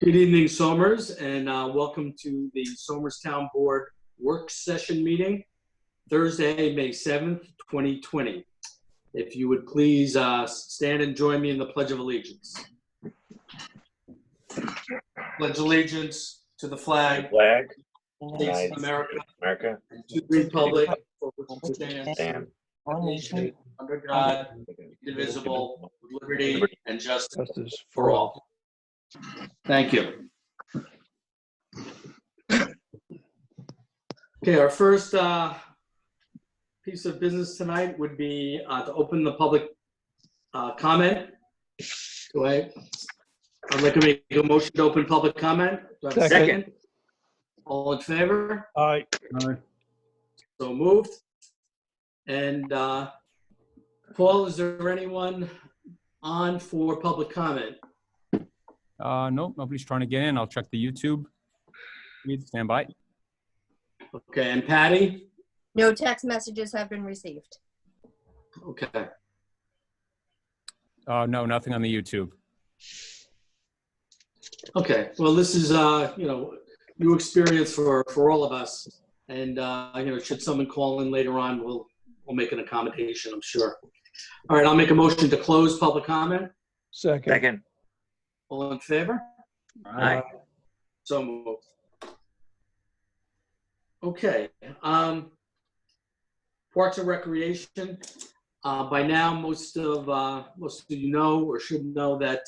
Good evening, Somers, and welcome to the Somers Town Board work session meeting, Thursday, May 7th, 2020. If you would please stand and join me in the Pledge of Allegiance. Pledge allegiance to the flag of the States of America, and to the republic for which it stands, one nation, under God, indivisible, with liberty and justice for all. Thank you. Okay, our first piece of business tonight would be to open the public comment. I'd like to make a motion to open public comment. Do I have a second? All in favor? Aye. So moved. And Paul, is there anyone on for public comment? Nope, nobody's trying to get in. I'll check the YouTube. Stand by. Okay, and Patty? No text messages have been received. Okay. No, nothing on the YouTube. Okay, well, this is, new experience for all of us. And, should someone call in later on, we'll make an accommodation, I'm sure. All right, I'll make a motion to close public comment. Second. All in favor? Aye. So moved. Okay. Parks and Recreation. By now, most of you know or should know that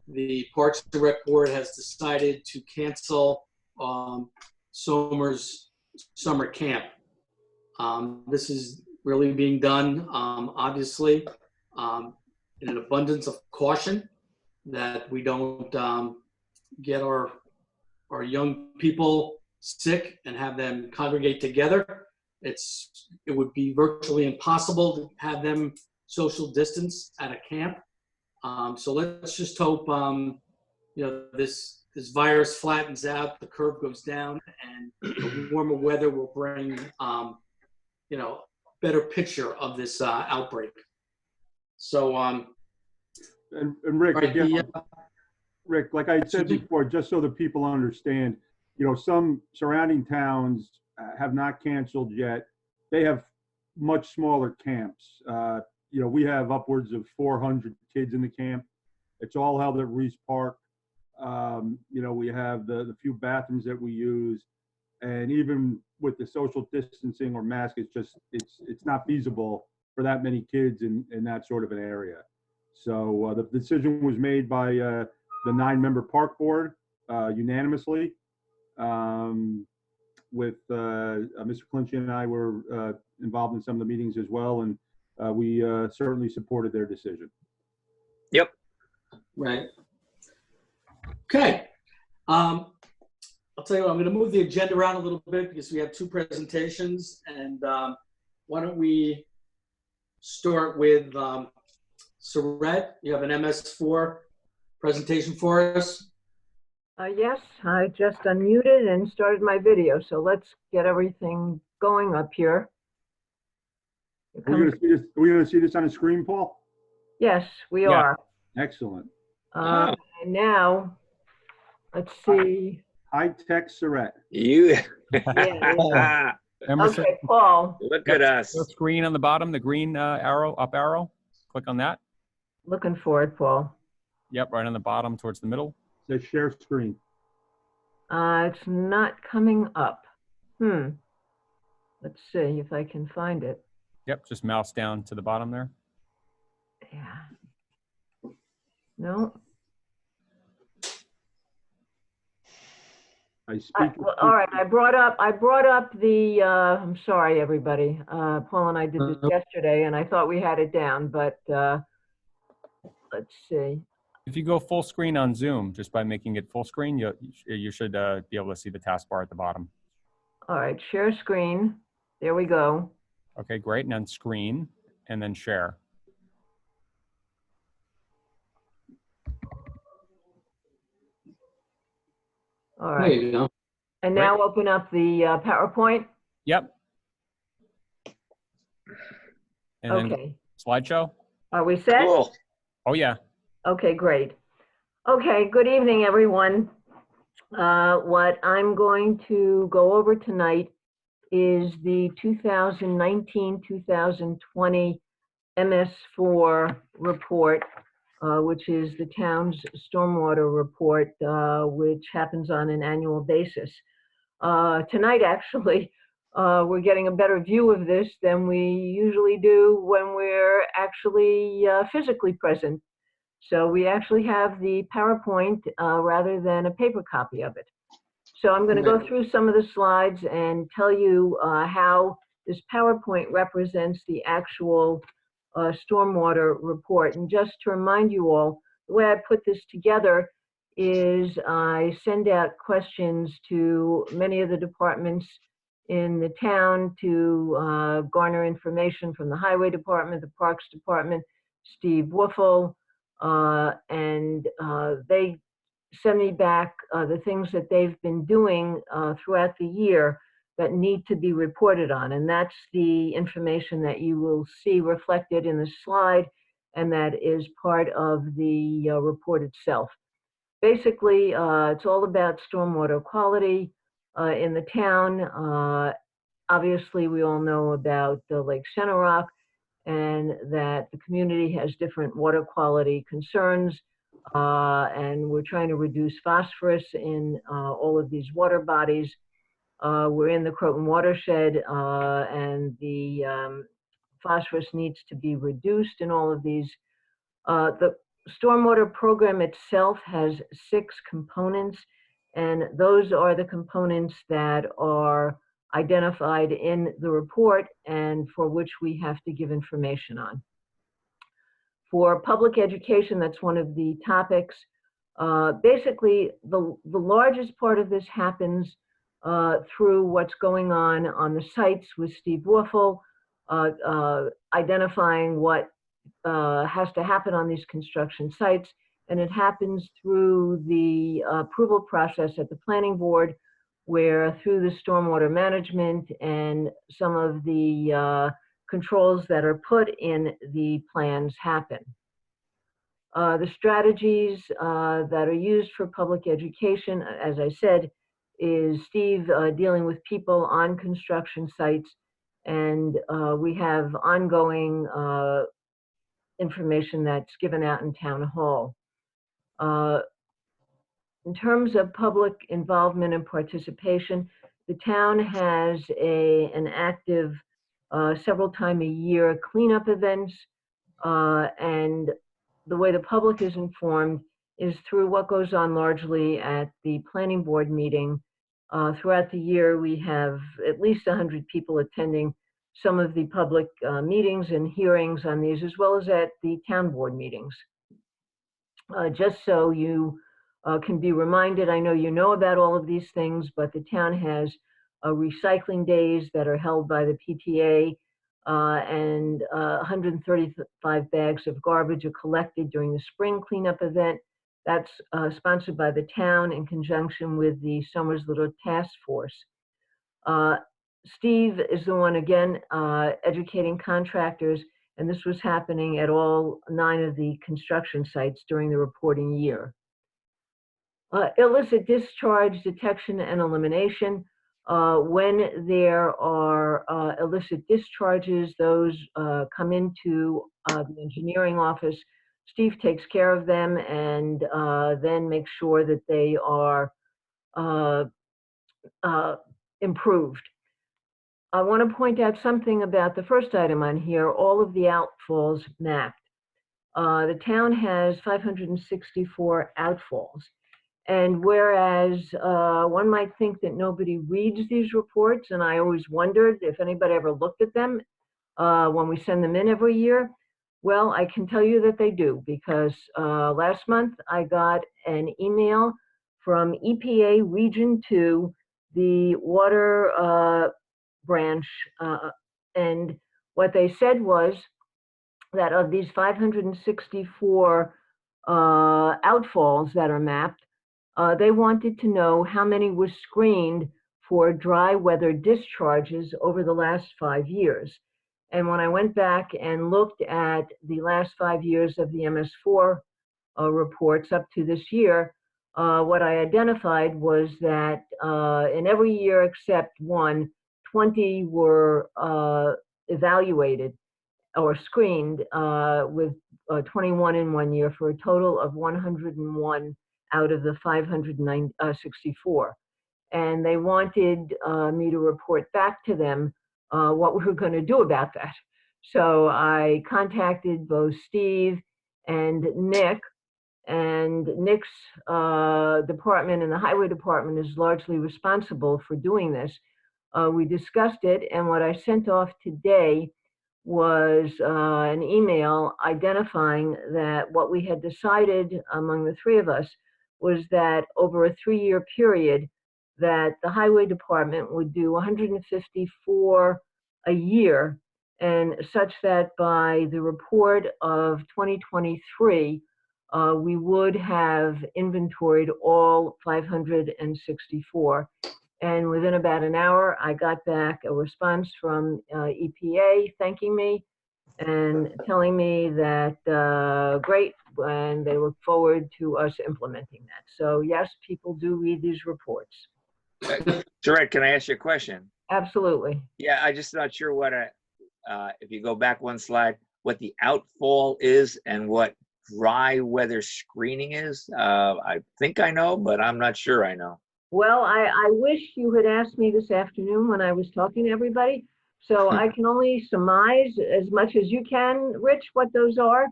the Parks and Rec Board has decided to cancel Somers Summer Camp. This is really being done, obviously, in an abundance of caution, that we don't get our young people sick and have them congregate together. It would be virtually impossible to have them social distance at a camp. So let's just hope this virus flattens out, the curve goes down, and the warmer weather will bring better picture of this outbreak. So And Rick, right, again, Rick, like I said before, just so that people understand, some surrounding towns have not canceled yet. They have much smaller camps. We have upwards of 400 kids in the camp. It's all held at Reese Park. We have the few bathrooms that we use, and even with the social distancing or mask, it's not feasible for that many kids in that sort of an area. So the decision was made by the 9-member park board unanimously. With Mr. Clinch and I were involved in some of the meetings as well, and we certainly supported their decision. Yep. right. Okay. I'll tell you what, I'm going to move the agenda around a little bit because we have two presentations, and why don't we start with Saret? You have an MS4 presentation for us. Yes, I just unmuted and started my video, so let's get everything going up here. Are we going to see this on the screen, Paul? Yes, we Yeah. are. Excellent. And now, let's see. High-tech Surrett. You. Yeah, Emerson, okay, Paul, Look at us. the screen on the bottom, the green arrow, up arrow. Click on that. looking for it, Paul. Yep, right on the bottom towards the middle. Says share screen. It's not coming up. Let's see if I can find it. Yep, just mouse down to the bottom there. Yeah. No. All right, I brought up the, I'm sorry, everybody. Paul and I did this yesterday, and I thought we had it down, but let's see. If you go full screen on Zoom, just by making it full screen, you should be able to see the taskbar at the bottom. All right, share screen. There we go. Okay, great. And then screen, and then share. All There right. you go. And now open up the PowerPoint. Yep. And then Okay. slideshow. Are we set? Cool. Oh, yeah. Okay, great. Okay, good evening, everyone. What I'm going to go over tonight is the 2019-2020 MS4 report, which is the town's stormwater report, which happens on an annual basis. Tonight, actually, we're getting a better view of this than we usually do when we're actually physically present. So we actually have the PowerPoint rather than a paper copy of it. So I'm going to go through some of the slides and tell you how this PowerPoint represents the actual stormwater report. And just to remind you all, the way I put this together is I send out questions to many of the departments in the town to garner information from the Highway Department, the Parks Department, Steve Woofel, and they send me back the things that they've been doing throughout the year that need to be reported on. And that's the information that you will see reflected in the slide, and that is part of the report itself. Basically, it's all about stormwater quality in the town. Obviously, we all know about Lake Rock, and that the community has different water quality concerns. And we're trying to reduce phosphorus in all of these water bodies. We're in the Croton watershed, and the phosphorus needs to be reduced in all of these. The stormwater program itself has 6 components, and those are the components that are identified in the report and for which we have to give information on. For public education, that's one of the topics. Basically, the largest part of this happens through what's going on the sites with Steve Woofel, identifying what has to happen on these construction sites. And it happens through the approval process at the planning board, where through the stormwater management and some of the controls that are put in the plans happen. The strategies that are used for public education, as I said, is Steve dealing with people on construction sites, and we have ongoing information that's given out in town hall. In terms of public involvement and participation, the town has an active several times a year cleanup events, and the way the public is informed is through what goes on largely at the planning board meeting. Throughout the year, we have at least 100 people attending some of the public meetings and hearings on these, as well as at the town board meetings. Just so you can be reminded, I know you know about all of these things, but the town has recycling days that are held by the PTA, and 135 bags of garbage are collected during the spring cleanup event. That's sponsored by the town in conjunction with the Somers Little Task Force. Steve is the one, again, educating contractors, and this was happening at all 9 of the construction sites during the reporting year. Illicit discharge detection and elimination. When there are illicit discharges, those come into the engineering office. Steve takes care of them and then makes sure that they are improved. I want to point out something about the first item on here, all of the outfalls mapped. The town has 564 outfalls. And whereas one might think that nobody reads these reports, and I always wondered if anybody ever looked at them when we send them in every year, well, I can tell you that they do, because last month I got an email from EPA Region 2, the water branch, and what they said was that of these 564 outfalls that are mapped, they wanted to know how many were screened for dry weather discharges over the last 5 years. And when I went back and looked at the last 5 years of the MS4 reports up to this year, what I identified was that in every year except one, 20 were evaluated or screened with 21 in one year for a total of 101 out of the 564. And they wanted me to report back to them what we were going to do about that. So I contacted both Steve and Nick, and Nick's department and the highway department is largely responsible for doing this. We discussed it, and what I sent off today was an email identifying that what we had decided among the three of us was that over a 3-year period, that the highway department would do 154 a year, and such that by the report of 2023, we would have inventoried all 564. And within about an hour, I got back a response from EPA thanking me and telling me that great, and they look forward to us implementing that. So yes, people do read these reports. Jared, can I ask you a question? Absolutely. Yeah, I just not sure what if you go back one slide, what the outfall is and what dry weather screening is. I think I know, but I'm not sure I know. Well, I wish you had asked me this afternoon when I was talking to everybody. So I can only surmise as much as you can, Rich, what those are.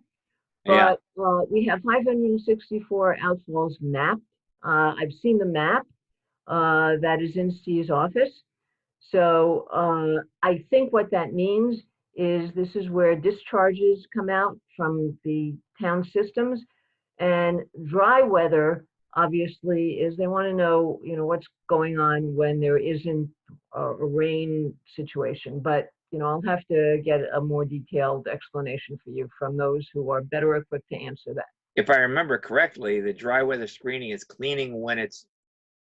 Yeah. But we have 564 outfalls mapped. I've seen the map that is in Steve's office. So I think what that means is this is where discharges come out from the town systems, and dry weather obviously is they want to know, what's going on when there isn't a rain situation. But, I'll have to get a more detailed explanation for you from those who are better equipped to answer that. If I remember correctly, the dry weather screening is cleaning when it's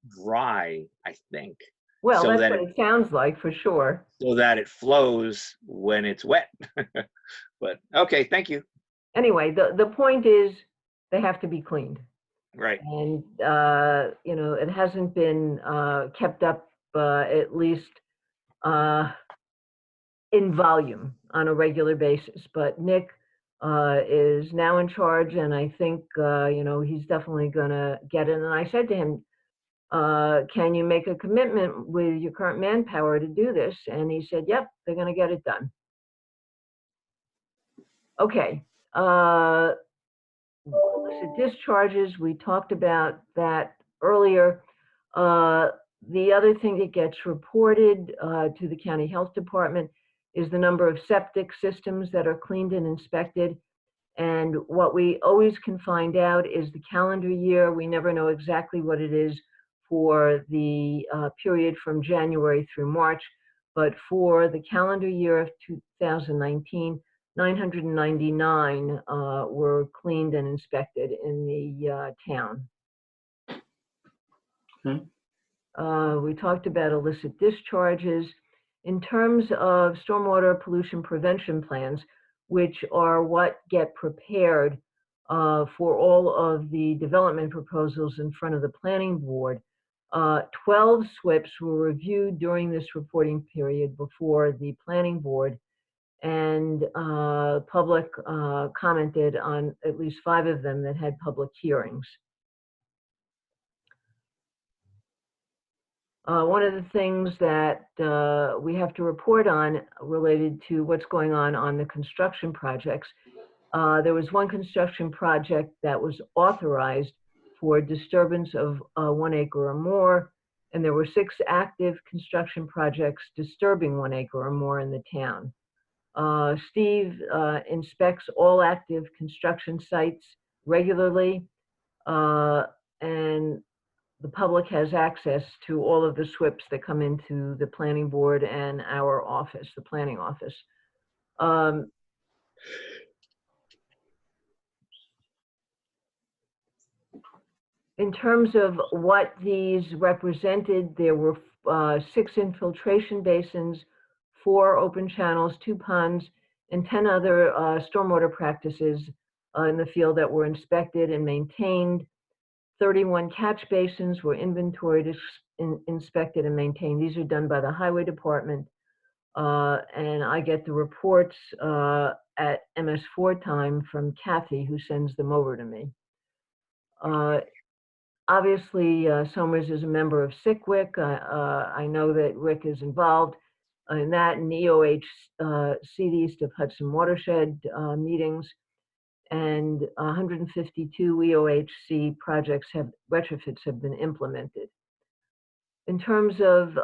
dry, I think. Well, So that's that what it sounds like for sure. So that it flows when it's wet. But okay, thank you. Anyway, the point is they have to be cleaned. Right. And, it hasn't been kept up at least in volume on a regular basis. But Nick is now in charge, and I think, he's definitely going to get it. And I said to him, can you make a commitment with your current manpower to do this? And he said, yep, they're going to get it done. Okay. Illicit discharges, we talked about that earlier. The other thing that gets reported to the county health department is the number of septic systems that are cleaned and inspected. And what we always can find out is the calendar year. We never know exactly what it is for the period from January through March, but for the calendar year of 2019, 999 were cleaned and inspected in the town. We talked about illicit discharges. In terms of stormwater pollution prevention plans, which are what get prepared for all of the development proposals in front of the planning board, 12 SWIPs were reviewed during this reporting period before the planning board, and public commented on at least 5 of them that had public hearings. One of the things that we have to report on related to what's going on the construction projects, there was one construction project that was authorized for disturbance of 1 acre or more, and there were 6 active construction projects disturbing 1 acre or more in the town. Steve inspects all active construction sites regularly, and the public has access to all of the SWIPs that come into the planning board and our office, the planning office. In terms of what these represented, there were 6 infiltration basins, 4 open channels, 2 ponds, and 10 other stormwater practices in the field that were inspected and maintained. 31 catch basins were inventoried, inspected, and maintained. These are done by the Highway Department. And I get the reports at MS4 time from Kathy, who sends them over to me. Obviously, Somers is a member of SICWIC. I know that Rick is involved in that, and EOH East of Hudson Watershed meetings, and 152 EOHC projects retrofits have been implemented. In terms of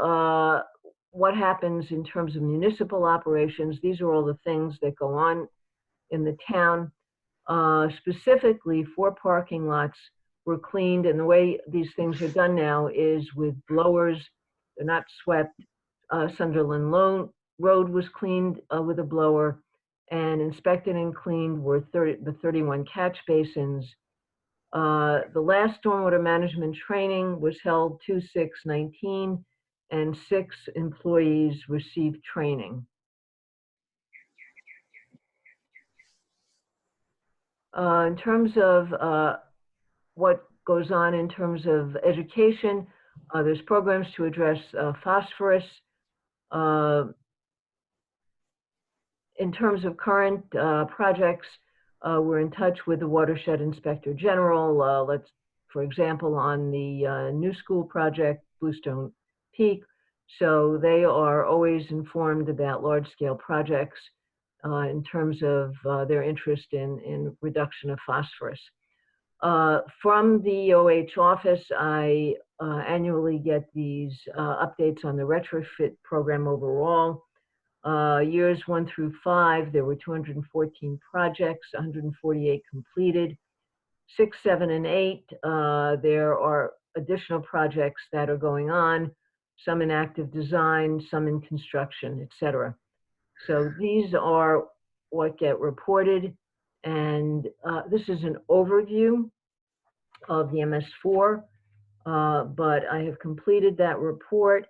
what happens in terms of municipal operations, these are all the things that go on in the town. Specifically, 4 parking lots were cleaned, and the way these things are done now is with blowers. They're not swept. Sunderland Road was cleaned with a blower, and inspected and cleaned were the 31 catch basins. The last stormwater management training was held 2/6/19, and 6 employees received training. In terms of what goes on in terms of education, there's programs to address phosphorus. In terms of current projects, we're in touch with the Watershed Inspector General. For example, on the new school project, Bluestone Peak. So they are always informed about large-scale projects in terms of their interest in reduction of phosphorus. From the EOH office, I annually get these updates on the retrofit program overall. Years 1 through 5, there were 214 projects, 148 completed. 6, 7, and 8, there are additional projects that are going on, some in active design, some in construction, etc. So these are what get reported, and this is an overview of the MS4, but I have completed that report,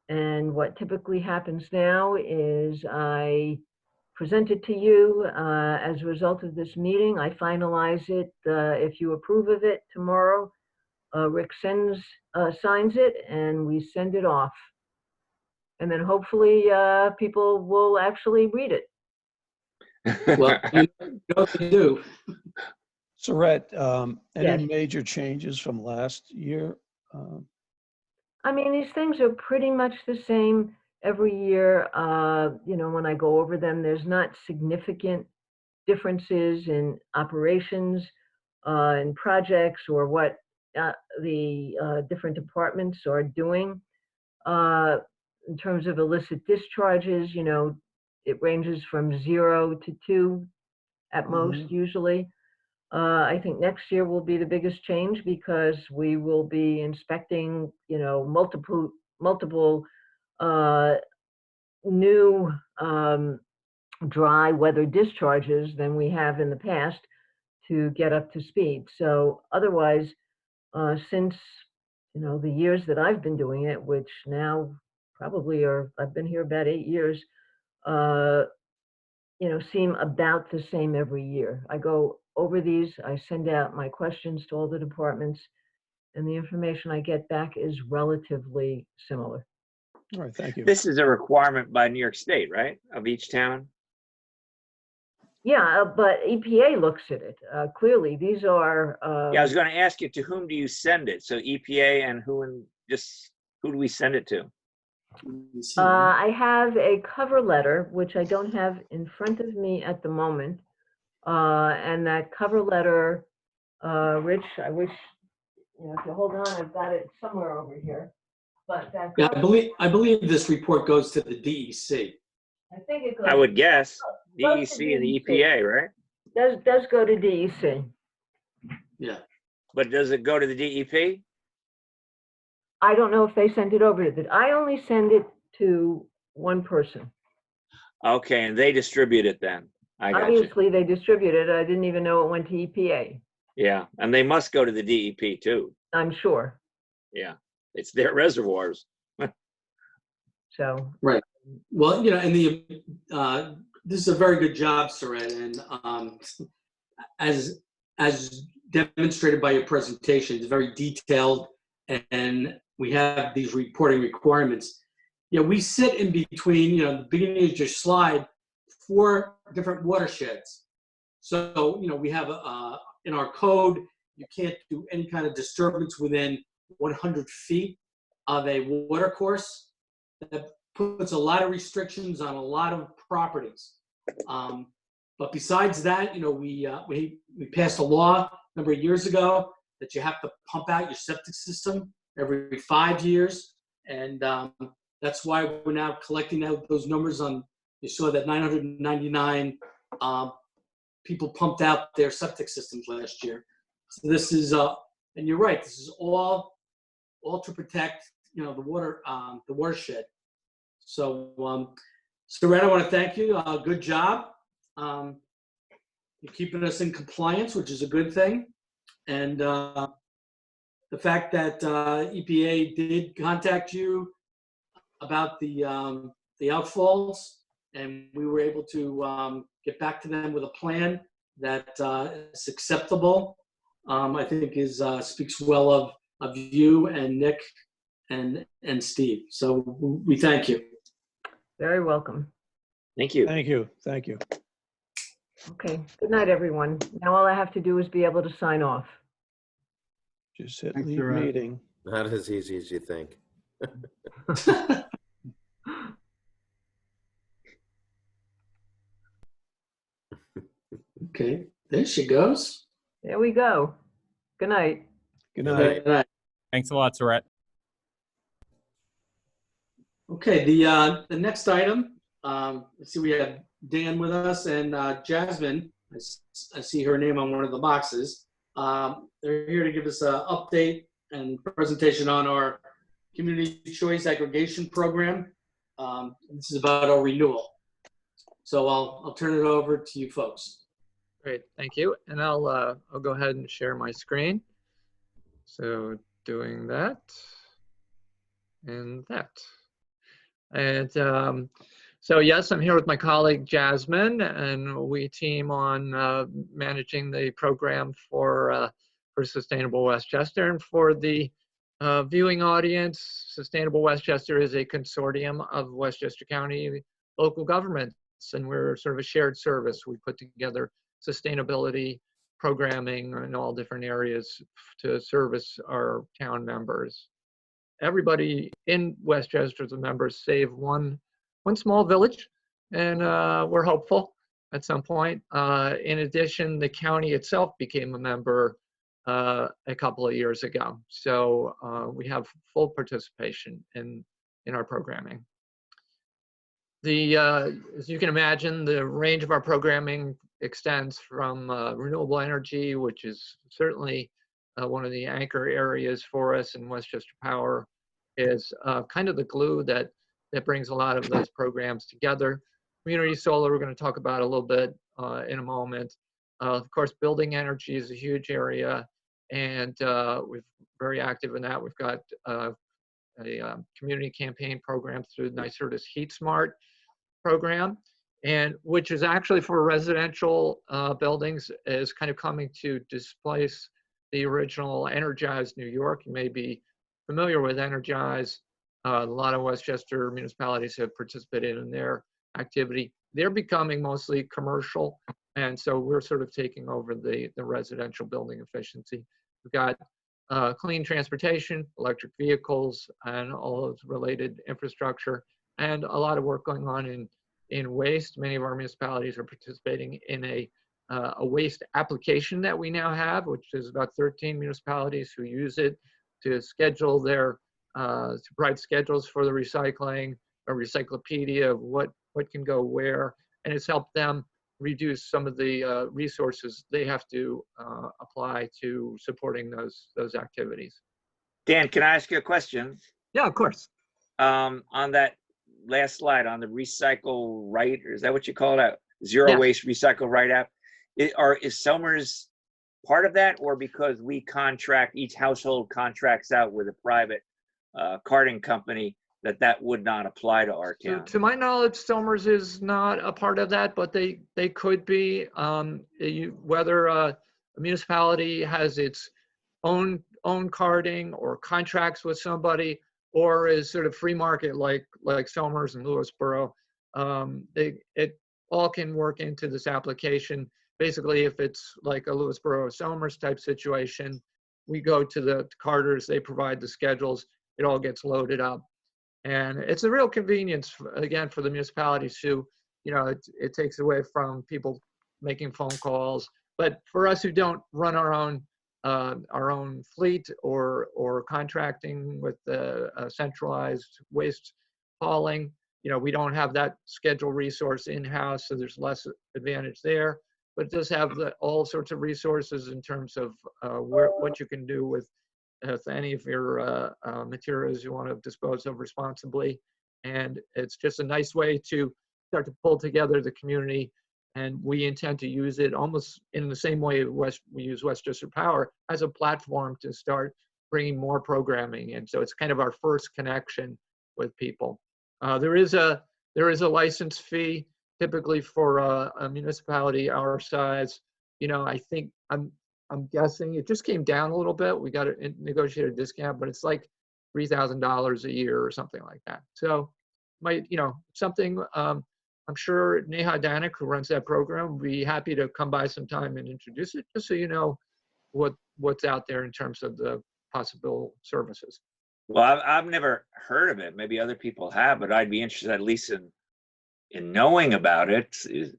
and what typically happens now is I present it to you as a result of this meeting. I finalize it. If you approve of it tomorrow, Rick signs it, and we send it off. And then hopefully people will actually read it. Well, you know they do. So, Rhett, any Yes. major changes from last year? I mean, these things are pretty much the same every year. You know, when I go over them, there's not significant differences in operations, in projects, or what the different departments are doing. In terms of illicit discharges, you know, it ranges from 0 to 2 at most, usually. I think next year will be the biggest change because we will be inspecting, you know, multiple new dry weather discharges than we have in the past to get up to speed. So otherwise, since, you know, the years that I've been doing it, which now probably I've been here about 8 years, you know, seem about the same every year. I go over these, I send out my questions to all the departments, and the information I get back is relatively similar. All right, thank you. This is a requirement by New York State, right? Of each town? Yeah, but EPA looks at it. Clearly, these are. Yeah, I was going to ask you, to whom do you send it? So EPA, and who do we send it to? I have a cover letter, which I don't have in front of me at the moment. And that cover letter, Rich, I wish, you know, if you hold on, I've got it somewhere over here. But that Yeah, I believe this report goes to the DEC. I think it goes. I would guess Goes to DEC and the DEC. EPA, right? Does go to DEC. Yeah. But does it go to the DEP? I don't know if they send it over to the. I only send it to one person. Okay, and they distribute it then. I got you. Obviously, they distribute it. I didn't even know it went to EPA. Yeah, and they must go to the DEP too. I'm sure. Yeah, it's their reservoirs. So. Right. Well, you know, and this is a very good job, Saret, and as demonstrated by your presentation. It's very detailed, and we have these reporting requirements. Yeah, we sit in between, the beginning of your slide, 4 different watersheds. So, we have in our code, you can't do any kind of disturbance within 100 feet of a water course. That puts a lot of restrictions on a lot of properties. But besides that, we passed a law a number of years ago that you have to pump out your septic system every 5 years. And that's why we're now collecting out those numbers on, you saw that 999 people pumped out their septic systems last year. So this is, and you're right, this is all to protect, the watershed. So, Saret, I want to thank you. Good job. You're keeping us in compliance, which is a good thing. And the fact that EPA did contact you about the outfalls, and we were able to get back to them with a plan that is acceptable, I think speaks well of you and Nick and Steve. So we thank you. Very welcome. Thank you. Thank you. Thank you. Okay, good night, everyone. Now all I have to do is be able to sign off. Just hit Thanks, leave Sarah. meeting. Not as easy as you think. Okay, there she goes. There we go. Good night. Good Good night. Good night. Thanks a lot, Saret. Okay, the next item, let's see, we have Dan with us and Jasmine. I see her name on one of the boxes. They're here to give us an update and presentation on our community choice aggregation program. This is about our renewal. So I'll turn it over to you folks. Great, thank you. And I'll go ahead and share my screen. So doing that and that. And so yes, I'm here with my colleague Jasmine, and we team on managing the program for Sustainable Westchester. And for the viewing audience, Sustainable Westchester is a consortium of Westchester County local governments, and we're sort of a shared service. We put together sustainability programming in all different areas to service our town members. Everybody in Westchester, the members, save one small village, and we're hopeful at some point. In addition, the county itself became a member a couple of years ago, so we have full participation in our programming. As you can imagine, the range of our programming extends from renewable energy, which is certainly one of the anchor areas for us, and Westchester Power is kind of the glue that brings a lot of those programs together. Community solar, we're going to talk about a little bit in a moment. Of course, building energy is a huge area, and we're very active in that. We've got a community campaign program through NYSERDA's Heat Smart program, and which is actually for residential buildings, is kind of coming to displace the original Energize New York. You may be familiar with Energize. A lot of Westchester municipalities have participated in their activity. They're becoming mostly commercial, and so we're sort of taking over the residential building efficiency. We've got clean transportation, electric vehicles, and all of related infrastructure, and a lot of work going on in waste. Many of our municipalities are participating in a waste application that we now have, which is about 13 municipalities who use it to schedule their, to provide schedules for the recycling, a recyclopedia of what can go where, and it's helped them reduce some of the resources they have to apply to supporting those activities. Dan, can I ask you a question? Yeah, of course. On that last slide on the recycle right, or is that what you call it? Zero Yes. waste recycle right app. Is Somers part of that, or because we contract, each household contracts out with a private carting company, that would not apply to our So town? to my knowledge, Somers is not a part of that, but they could be. Whether a municipality has its own carding or contracts with somebody, or is sort of free market like Somers and Lewisboro, it all can work into this application. Basically, if it's like a Lewisboro or Somers type situation, we go to the carders, they provide the schedules, it all gets loaded up. And it's a real convenience, again, for the municipalities too. It takes away from people making phone calls. But for us who don't run our own fleet or contracting with the centralized waste hauling, we don't have that schedule resource in-house, so there's less advantage there. But it does have all sorts of resources in terms of what you can do with any of your materials you want to dispose of responsibly. And it's just a nice way to start to pull together the community. And we intend to use it almost in the same way we use Westchester Power as a platform to start bringing more programming. And so it's kind of our first connection with people. There is a license fee typically for a municipality our size. I think I'm guessing it just came down a little bit. We got a negotiated discount, but it's like $3,000 a year or something like that. So something, I'm sure Neha Danik, who runs that program, will be happy to come by sometime and introduce it, just so you know what's out there in terms of the possible services. Well, I've never heard of it. Maybe other people have, but I'd be interested at least in knowing about it. $3,000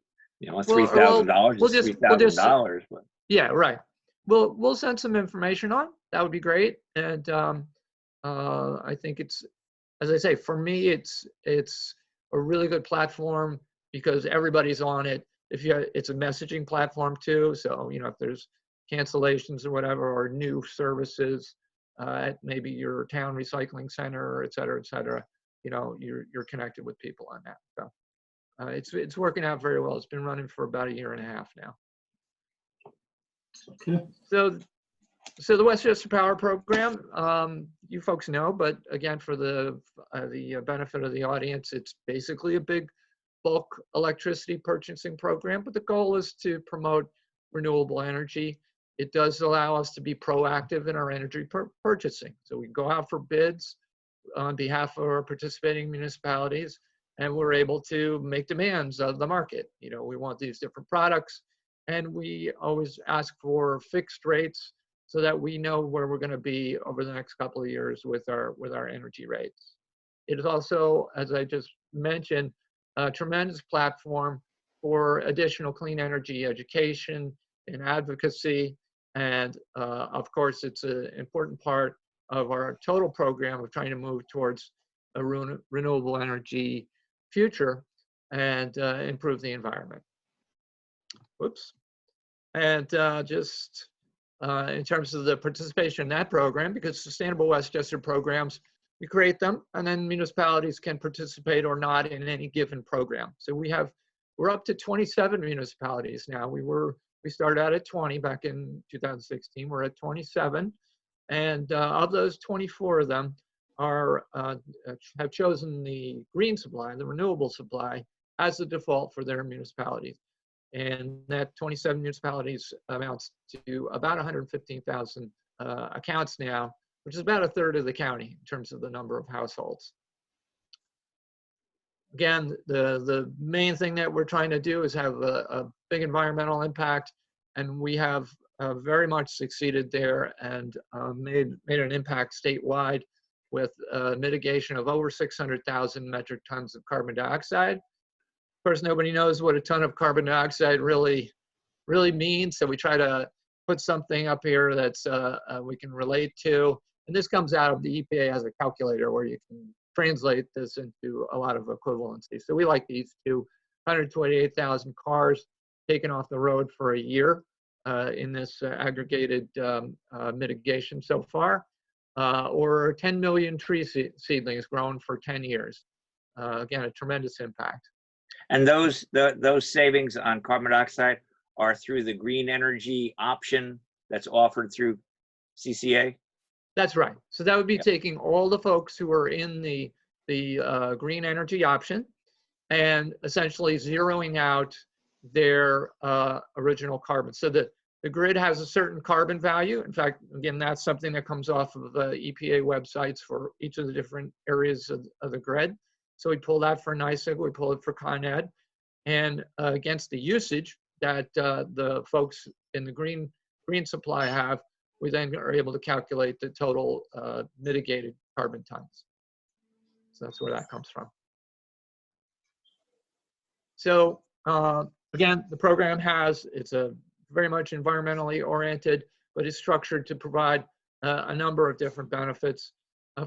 is $3,000. Yeah, right. We'll send some information on. That would be great. And I think it's, as I say, for me, it's a really good platform because everybody's on it. It's a messaging platform too. So, if there's cancellations or whatever, or new services at maybe your town recycling center, et cetera, you're connected with people on that. So it's working out very well. It's been running for about 1.5 years now. Okay. So the Westchester Power Program, you folks know, but again, for the benefit of the audience, it's basically a big bulk electricity purchasing program, but the goal is to promote renewable energy. It does allow us to be proactive in our energy purchasing. So we go out for bids on behalf of our participating municipalities, and we're able to make demands of the market. We want these different products, and we always ask for fixed rates so that we know where we're going to be over the next couple of years with our energy rates. It is also, as I just mentioned, a tremendous platform for additional clean energy education and advocacy. And of course, it's an important part of our total program of trying to move towards a renewable energy future and improve the environment. Whoops. And just in terms of the participation in that program, because Sustainable Westchester programs, we create them, and then municipalities can participate or not in any given program. So we're up to 27 municipalities now. We started out at 20 back in 2016. We're at 27, and of those, 24 of them have chosen the green supply, the renewable supply, as the default for their municipalities. And that 27 municipalities amounts to about 115,000 accounts now, which is about 1/3 of the county in terms of the number of households. Again, the main thing that we're trying to do is have a big environmental impact, and we have very much succeeded there and made an impact statewide with mitigation of over 600,000 metric tons of carbon dioxide. Of course, nobody knows what a ton of carbon dioxide really means, so we try to put something up here that's we can relate to. And this comes out of the EPA as a calculator where you can translate this into a lot of equivalency. So we like these two: 128,000 cars taken off the road for a year in this aggregated mitigation so far, or 10 million tree seedlings grown for 10 years. Again, a tremendous impact. And those savings on carbon dioxide are through the green energy option that's offered through CCA? That's right. So that would be taking all the folks who are in the green energy option and essentially zeroing out their original carbon. So the The grid has a certain carbon value. In fact, again, that's something that comes off of the EPA websites for each of the different areas of the grid. So we pull that for NYSEG, we pull it for Con Ed, and against the usage that the folks in the green supply have, we then are able to calculate the total mitigated carbon tons. So that's where that comes from. So again, the program it's a very much environmentally oriented, but it's structured to provide a number of different benefits.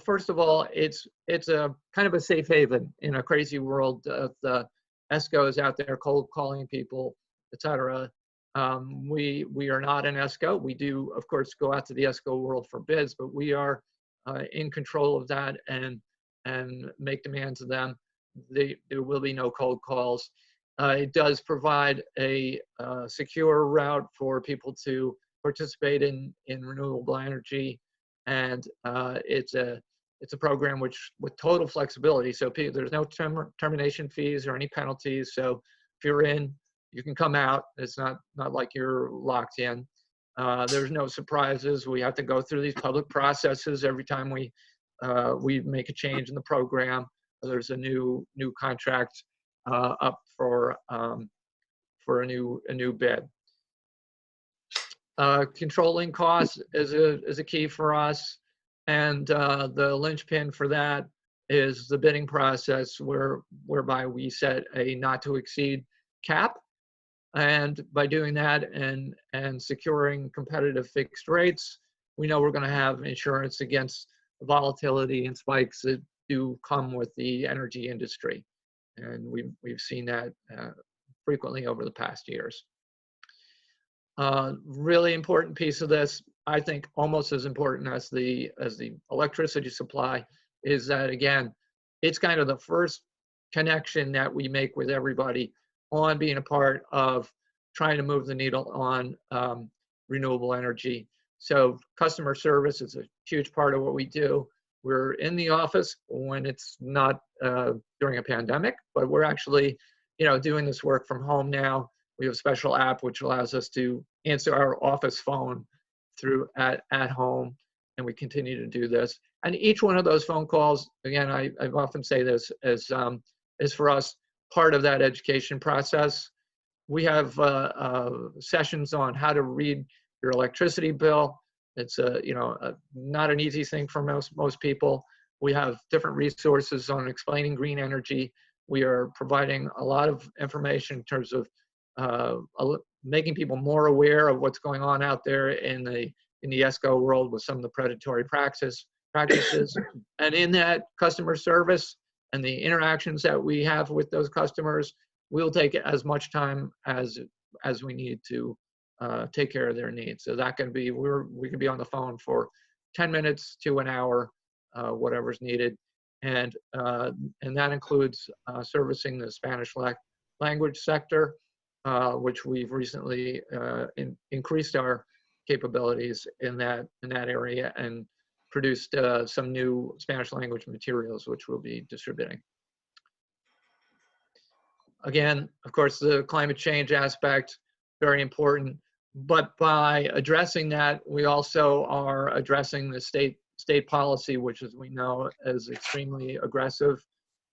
First of all, it's a kind of a safe haven in a crazy world of the ESCOs out there cold calling people, etc. We are not an ESCO. We do, of course, go out to the ESCO world for bids, but we are in control of that and make demands of them. There will be no cold calls. It does provide a secure route for people to participate in renewable energy, and it's a program with total flexibility. So there's no termination fees or any penalties. So if you're in, you can come out. It's not like you're locked in. There's no surprises. We have to go through these public processes every time we make a change in the program. There's a new contract up for a new bid. Controlling costs is a key for us, and the linchpin for that is the bidding process, whereby we set a not to exceed cap, and by doing that and securing competitive fixed rates, we know we're going to have insurance against volatility and spikes that do come with the energy industry. And we've seen that frequently over the past years. Really important piece of this, I think almost as important as the electricity supply, is that, again, it's kind of the first connection that we make with everybody on being a part of trying to move the needle on renewable energy. So customer service is a huge part of what we do. We're in the office when it's not during a pandemic, but we're actually, doing this work from home now. We have a special app which allows us to answer our office phone through at home, and we continue to do this. And each one of those phone calls, again, I often say this, is for us part of that education process. We have sessions on how to read your electricity bill. It's not an easy thing for most people. We have different resources on explaining green energy. We are providing a lot of information in terms of making people more aware of what's going on out there in the ESCO world with some of the predatory practices. And in that customer service and the interactions that we have with those customers, we'll take as much time as we need to take care of their needs. So that can be, we can be on the phone for 10 minutes to an hour, whatever's needed. And that includes servicing the Spanish language sector, which we've recently increased our capabilities in that area and produced some new Spanish language materials, which we'll be distributing. Again, of course, the climate change aspect, very important. But by addressing that, we also are addressing the state policy, which, as we know, is extremely aggressive.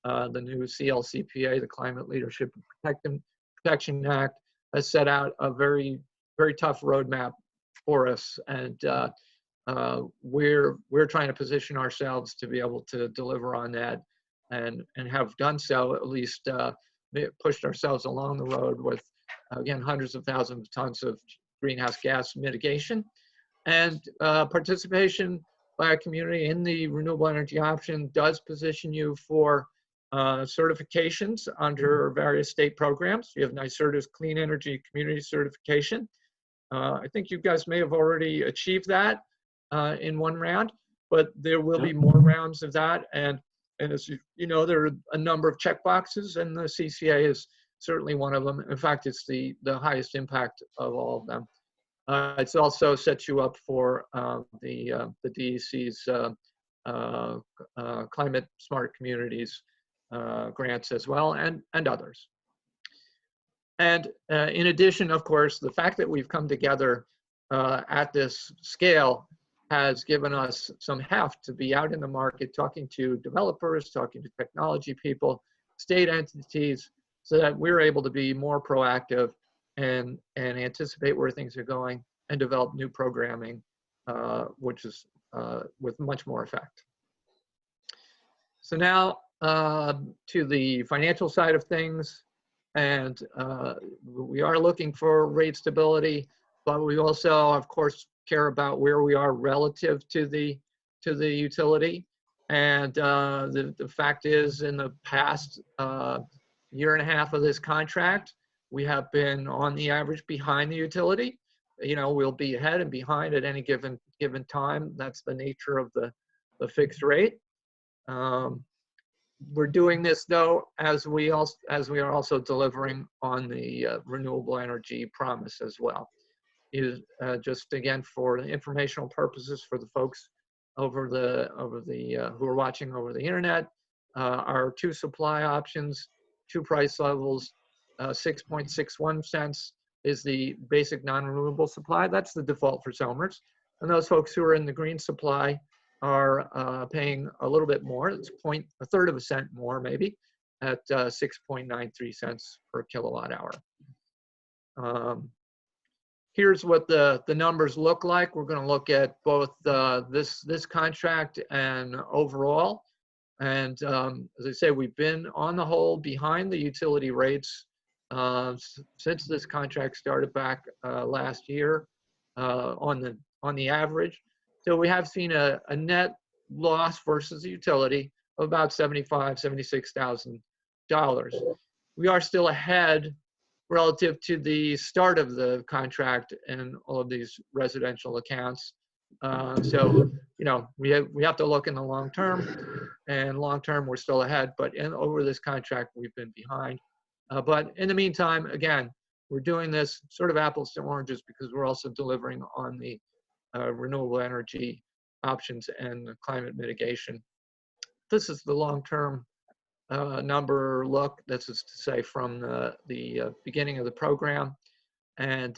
The new CLCPA, the Climate Leadership Protection Act, has set out a very, very tough roadmap for us, and we're trying to position ourselves to be able to deliver on that, and have done so, at least pushed ourselves along the road with, again, hundreds of thousands of tons of greenhouse gas mitigation, and participation by a community in the renewable energy option does position you for certifications under various state programs. You have NYSERDA's Clean Energy Community Certification. I think you guys may have already achieved that in one round, but there will be more rounds of that. And as you know, there are a number of checkboxes, and the CCA is certainly one of them. In fact, it's the highest impact of all of them. It's also sets you up for the DEC's Climate Smart Communities grants as well, and others. And in addition, of course, the fact that we've come together at this scale has given us some heft to be out in the market talking to developers, talking to technology people, state entities, so that we're able to be more proactive and anticipate where things are going and develop new programming, which is with much more effect. So now to the financial side of things, and we are looking for rate stability, but we also, of course, care about where we are relative to the utility. And the fact is, in the past year and a half of this contract, we have been on the average behind the utility. You know, we'll be ahead and behind at any given time. That's the nature of the fixed rate. We're doing this though as we are also delivering on the renewable energy promise as well. Just again for informational purposes for the folks over the who are watching over the internet, our two supply options, two price levels, 6.61 cents is the basic non-renewable supply. That's the default for Somers. And those folks who are in the green supply are paying a little bit more. It's a third of a cent more maybe at 6.93 cents per kilowatt hour. Here's what the numbers look like. We're going to look at both this contract and overall. And as I say, we've been on the whole behind the utility rates since this contract started back last year on the average. So we have seen a net loss versus the utility of about $76,000. We are still ahead relative to the start of the contract and all of these residential accounts. So, you know, we have to look in the long term, and long term we're still ahead, but over this contract we've been behind. But in the meantime, again, we're doing this sort of apples to oranges because we're also delivering on the renewable energy options and the climate mitigation. This is the long-term number look. This is to say from the beginning of the program, and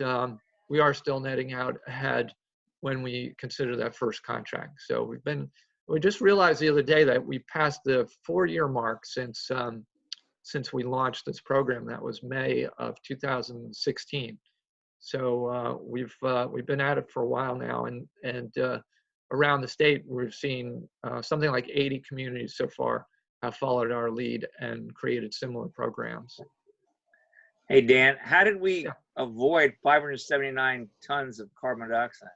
we are still netting out ahead when we consider that first contract. So we just realized the other day that we passed the 4-year mark since we launched this program. That was May of 2016. So we've been at it for a while now, and around the state we've seen something like 80 communities so far have followed our lead and created similar programs. Hey, Dan, how did we avoid 579 tons of carbon dioxide?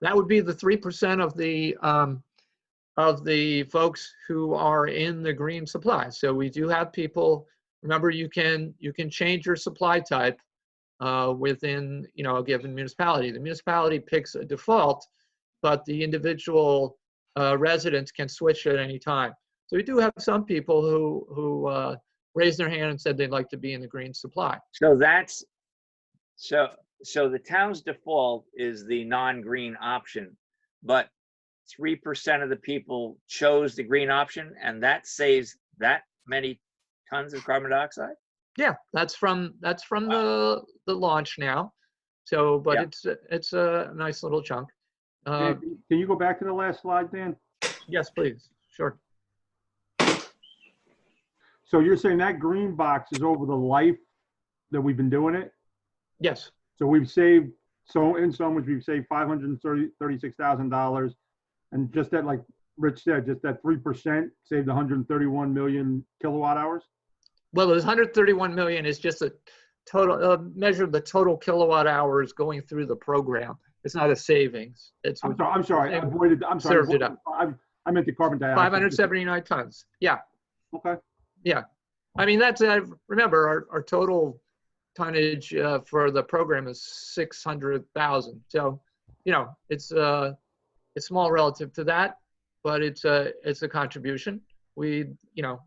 That would be the 3% of the folks who are in the green supply. So we do have people. Remember, you can change your supply type within a given municipality. The municipality picks a default, but the individual residents can switch at any time. So we do have some people who raised their hand and said they'd like to be in the green supply. So so the town's default is the non-green option, but 3% of the people chose the green option, and that saves that many tons of carbon dioxide? Yeah, that's from the launch now. So, but Yeah. it's a nice little chunk. Dan, can you go back to the last slide, Dan? Yes, please. Sure. So you're saying that green box is over the life that we've been doing it? Yes. So we've saved, in so much we've saved $536,000, and just that, like Rich said, just that 3% saved 131 million kilowatt hours. Well, the 131 million is just a total measure of the total kilowatt hours going through the program. It's not a savings. It's I'm sorry. I avoided. I'm sorry. Served it up. I meant the carbon dioxide. 579 tons. Yeah. Okay. Yeah. I mean, that's remember our total tonnage for the program is 600,000. So, it's small relative to that, but it's a contribution. We'd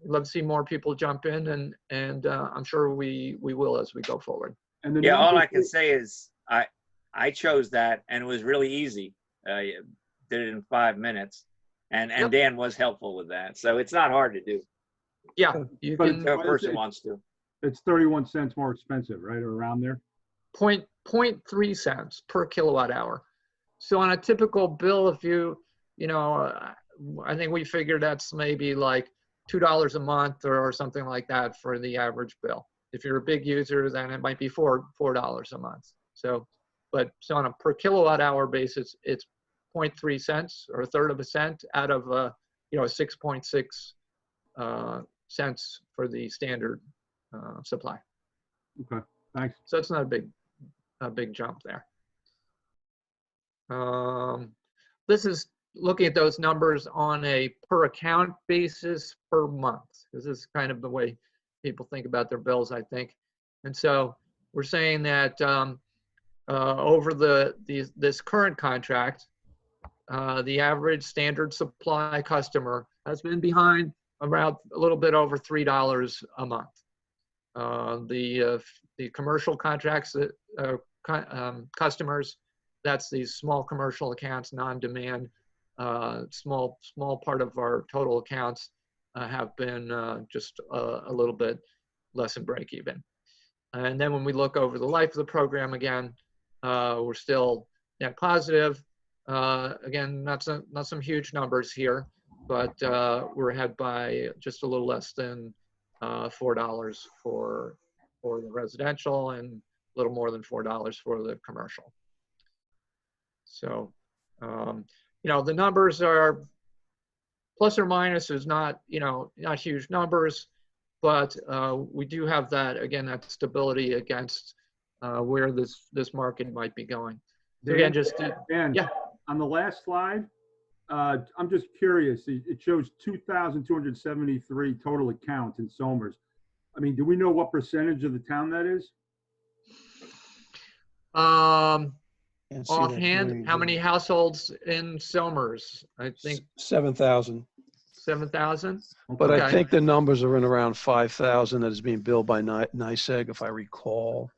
love to see more people jump in, and I'm sure we will as we go forward. And yeah, all I can say is I chose that, and it was really easy. Did it in 5 minutes, and Yep. Dan was helpful with that, so it's not hard to do. Yeah, you But can If a person wants to. It's 31 cents more expensive, right, or around there? point 0.3 cents per kilowatt hour. So on a typical bill, if you know, I think we figured that's maybe like $2 a month or something like that for the average bill. If you're a big user, then it might be $4 a month. So on a per kilowatt hour basis, it's 0.3 cents or a third of a cent out of 6.6 cents for the standard supply. Okay, thanks. So it's not a big jump there. This is looking at those numbers on a per account basis per month. This is kind of the way people think about their bills, I think. And so we're saying that over this current contract, the average standard supply customer has been behind around a little bit over $3 a month. The commercial contracts that customers, that's these small commercial accounts, non-demand, small part of our total accounts have been just a little bit less than break even. And then when we look over the life of the program again, we're still net positive. Again, not some huge numbers here, but we're ahead by just a little less than $4 for the residential and a little more than $4 for the commercial. So, the numbers are plus or minus is not huge numbers, but we do have that, again, that stability against where this market might be going. So again, Dan, yeah. On the last slide, I'm just curious. It shows 2,273 total accounts in Somers. I mean, do we know what percentage of the town that is? Can't see that Offhand, green how here. many households in Somers? I think 7,000. 7,000. But I Okay. think the numbers are in around 5,000 that is being billed by NYSEG, if I recall.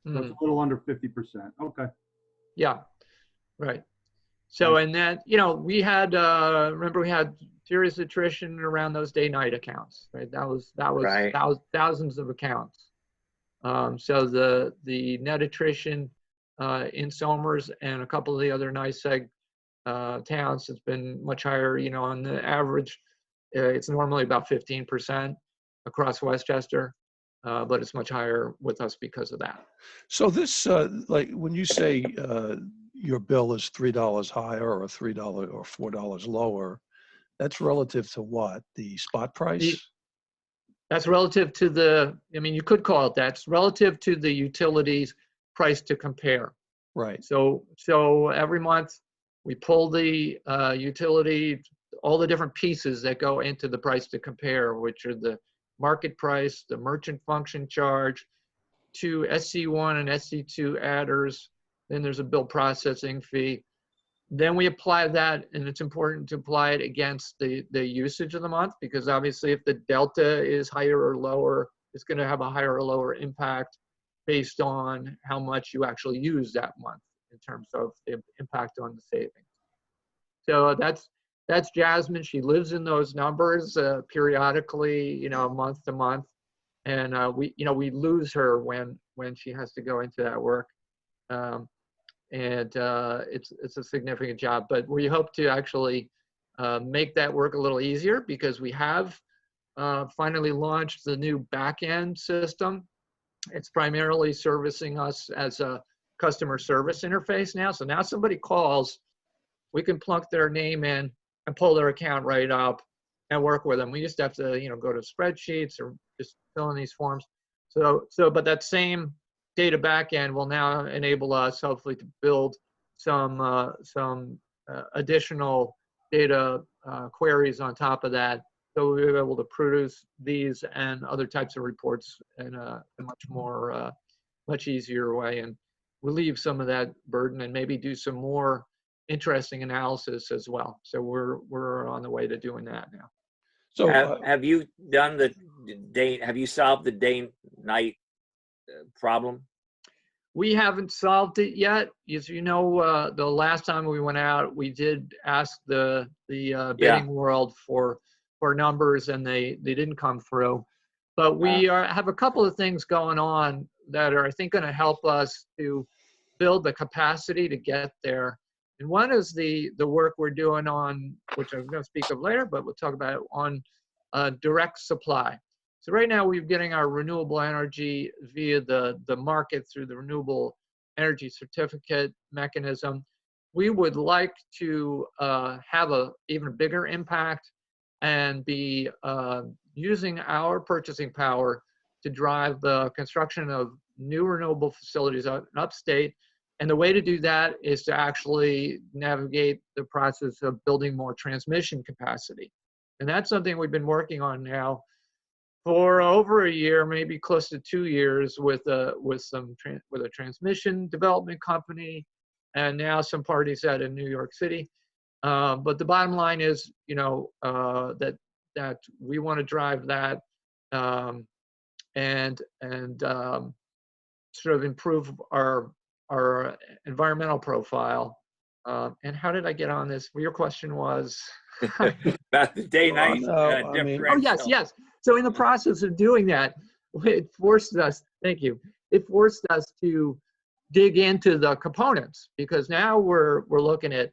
So it's a little under 50%. Okay. Yeah, right. So, and then, we had, remember we had serious attrition around those day-night accounts, right? That was Right. thousands of accounts. So the net attrition in Somers and a couple of the other NYSEG towns has been much higher. On the average, it's normally about 15% across Westchester, but it's much higher with us because of that. So this, like when you say your bill is $3 higher or $3 or $4 lower, that's relative to what? The spot price? That's relative to you could call it that. It's relative to the utilities price to compare. Right. So every month we pull the utility, all the different pieces that go into the price to compare, which are the market price, the merchant function charge, 2 SC1 and SC2 adders. Then there's a bill processing fee. Then we apply that, and it's important to apply it against the usage of the month, because obviously if the delta is higher or lower, it's going to have a higher or lower impact based on how much you actually use that month in terms of the impact on the savings. So that's Jasmine. She lives in those numbers periodically, month to month, and we lose her when she has to go into that work. And it's a significant job, but we hope to actually make that work a little easier, because we have finally launched the new back-end system. It's primarily servicing us as a customer service interface now. So now somebody calls, we can plunk their name in and pull their account right up and work with them. We just have to, go to spreadsheets or just fill in these forms. But that same data backend will now enable us, hopefully, to build some additional data queries on top of that, so we'll be able to produce these and other types of reports in a much easier way, and relieve some of that burden, and maybe do some more interesting analysis as well. So we're on the way to doing that now. So have you done have you solved the day-night problem? We haven't solved it yet. As you know, the last time we went out, we did ask the bidding world for numbers, and they didn't come through. But we have a couple of things going on that are, I think, going to help us to build the capacity to get there. And one is the work we're doing on, which I'm going to speak of later, but we'll talk about it, on direct supply. So right now we're getting our renewable energy via the market through the renewable energy certificate mechanism. We would like to have a even bigger impact and be using our purchasing power to drive the construction of new renewable facilities in upstate. And the way to do that is to actually navigate the process of building more transmission capacity. And that's something we've been working on now for over a year, maybe close to 2 years, with a transmission development company, and now some parties out in New York City. But the bottom line is, you know, that we want to drive that and sort of improve our environmental profile. And how did I get on this? Your question was About the day-night no, I mean- oh, yes, yes. So in the process of doing that, it forced us, thank you, it forced us to dig into the components, because now we're looking at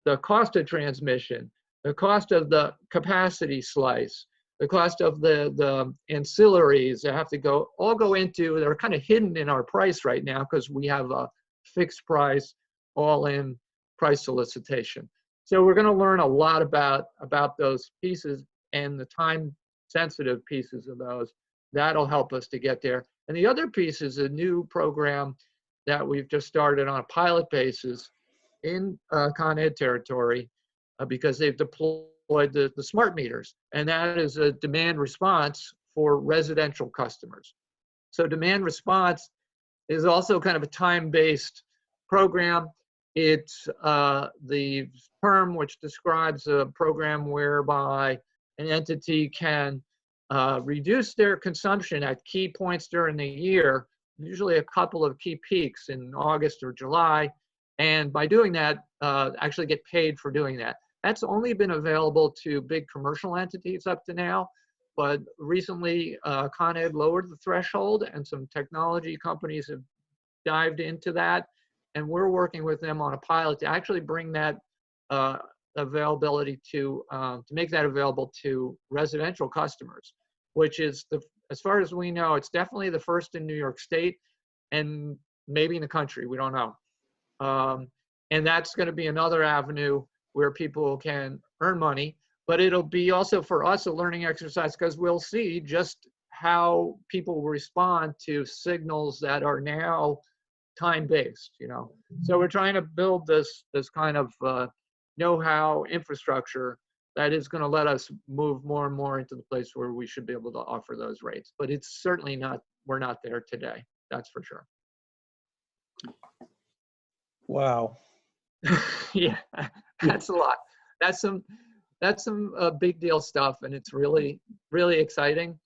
the cost of transmission, the cost of the capacity slice, the cost of the ancillaries that have to all go into, they're kind of hidden in our price right now because we have a fixed price, all-in price solicitation. So we're going to learn a lot about those pieces and the time-sensitive pieces of those. That'll help us to get there. And the other piece is a new program that we've just started on a pilot basis in Con Ed territory because they've deployed the smart meters. And that is a demand response for residential customers. So demand response is also kind of a time-based program. It's the term which describes a program whereby an entity can reduce their consumption at key points during the year, usually a couple of key peaks in August or July, and by doing that, actually get paid for doing that. That's only been available to big commercial entities up to now, but recently Con Ed lowered the threshold and some technology companies have dived into that, and we're working with them on a pilot to actually bring that availability to make that available to residential customers, which is, as far as we know, it's definitely the first in New York State and maybe in the country, we don't know. And that's going to be another avenue where people can earn money, but it'll be also for us a learning exercise because we'll see just how people respond to signals that are now time-based, you know. So we're trying to build this kind of know-how infrastructure that is going to let us move more and more into the place where we should be able to offer those rates. But it's certainly not, we're not there today, that's for sure. Wow. Yeah, that's a lot. That's some big deal stuff, and it's really, really exciting.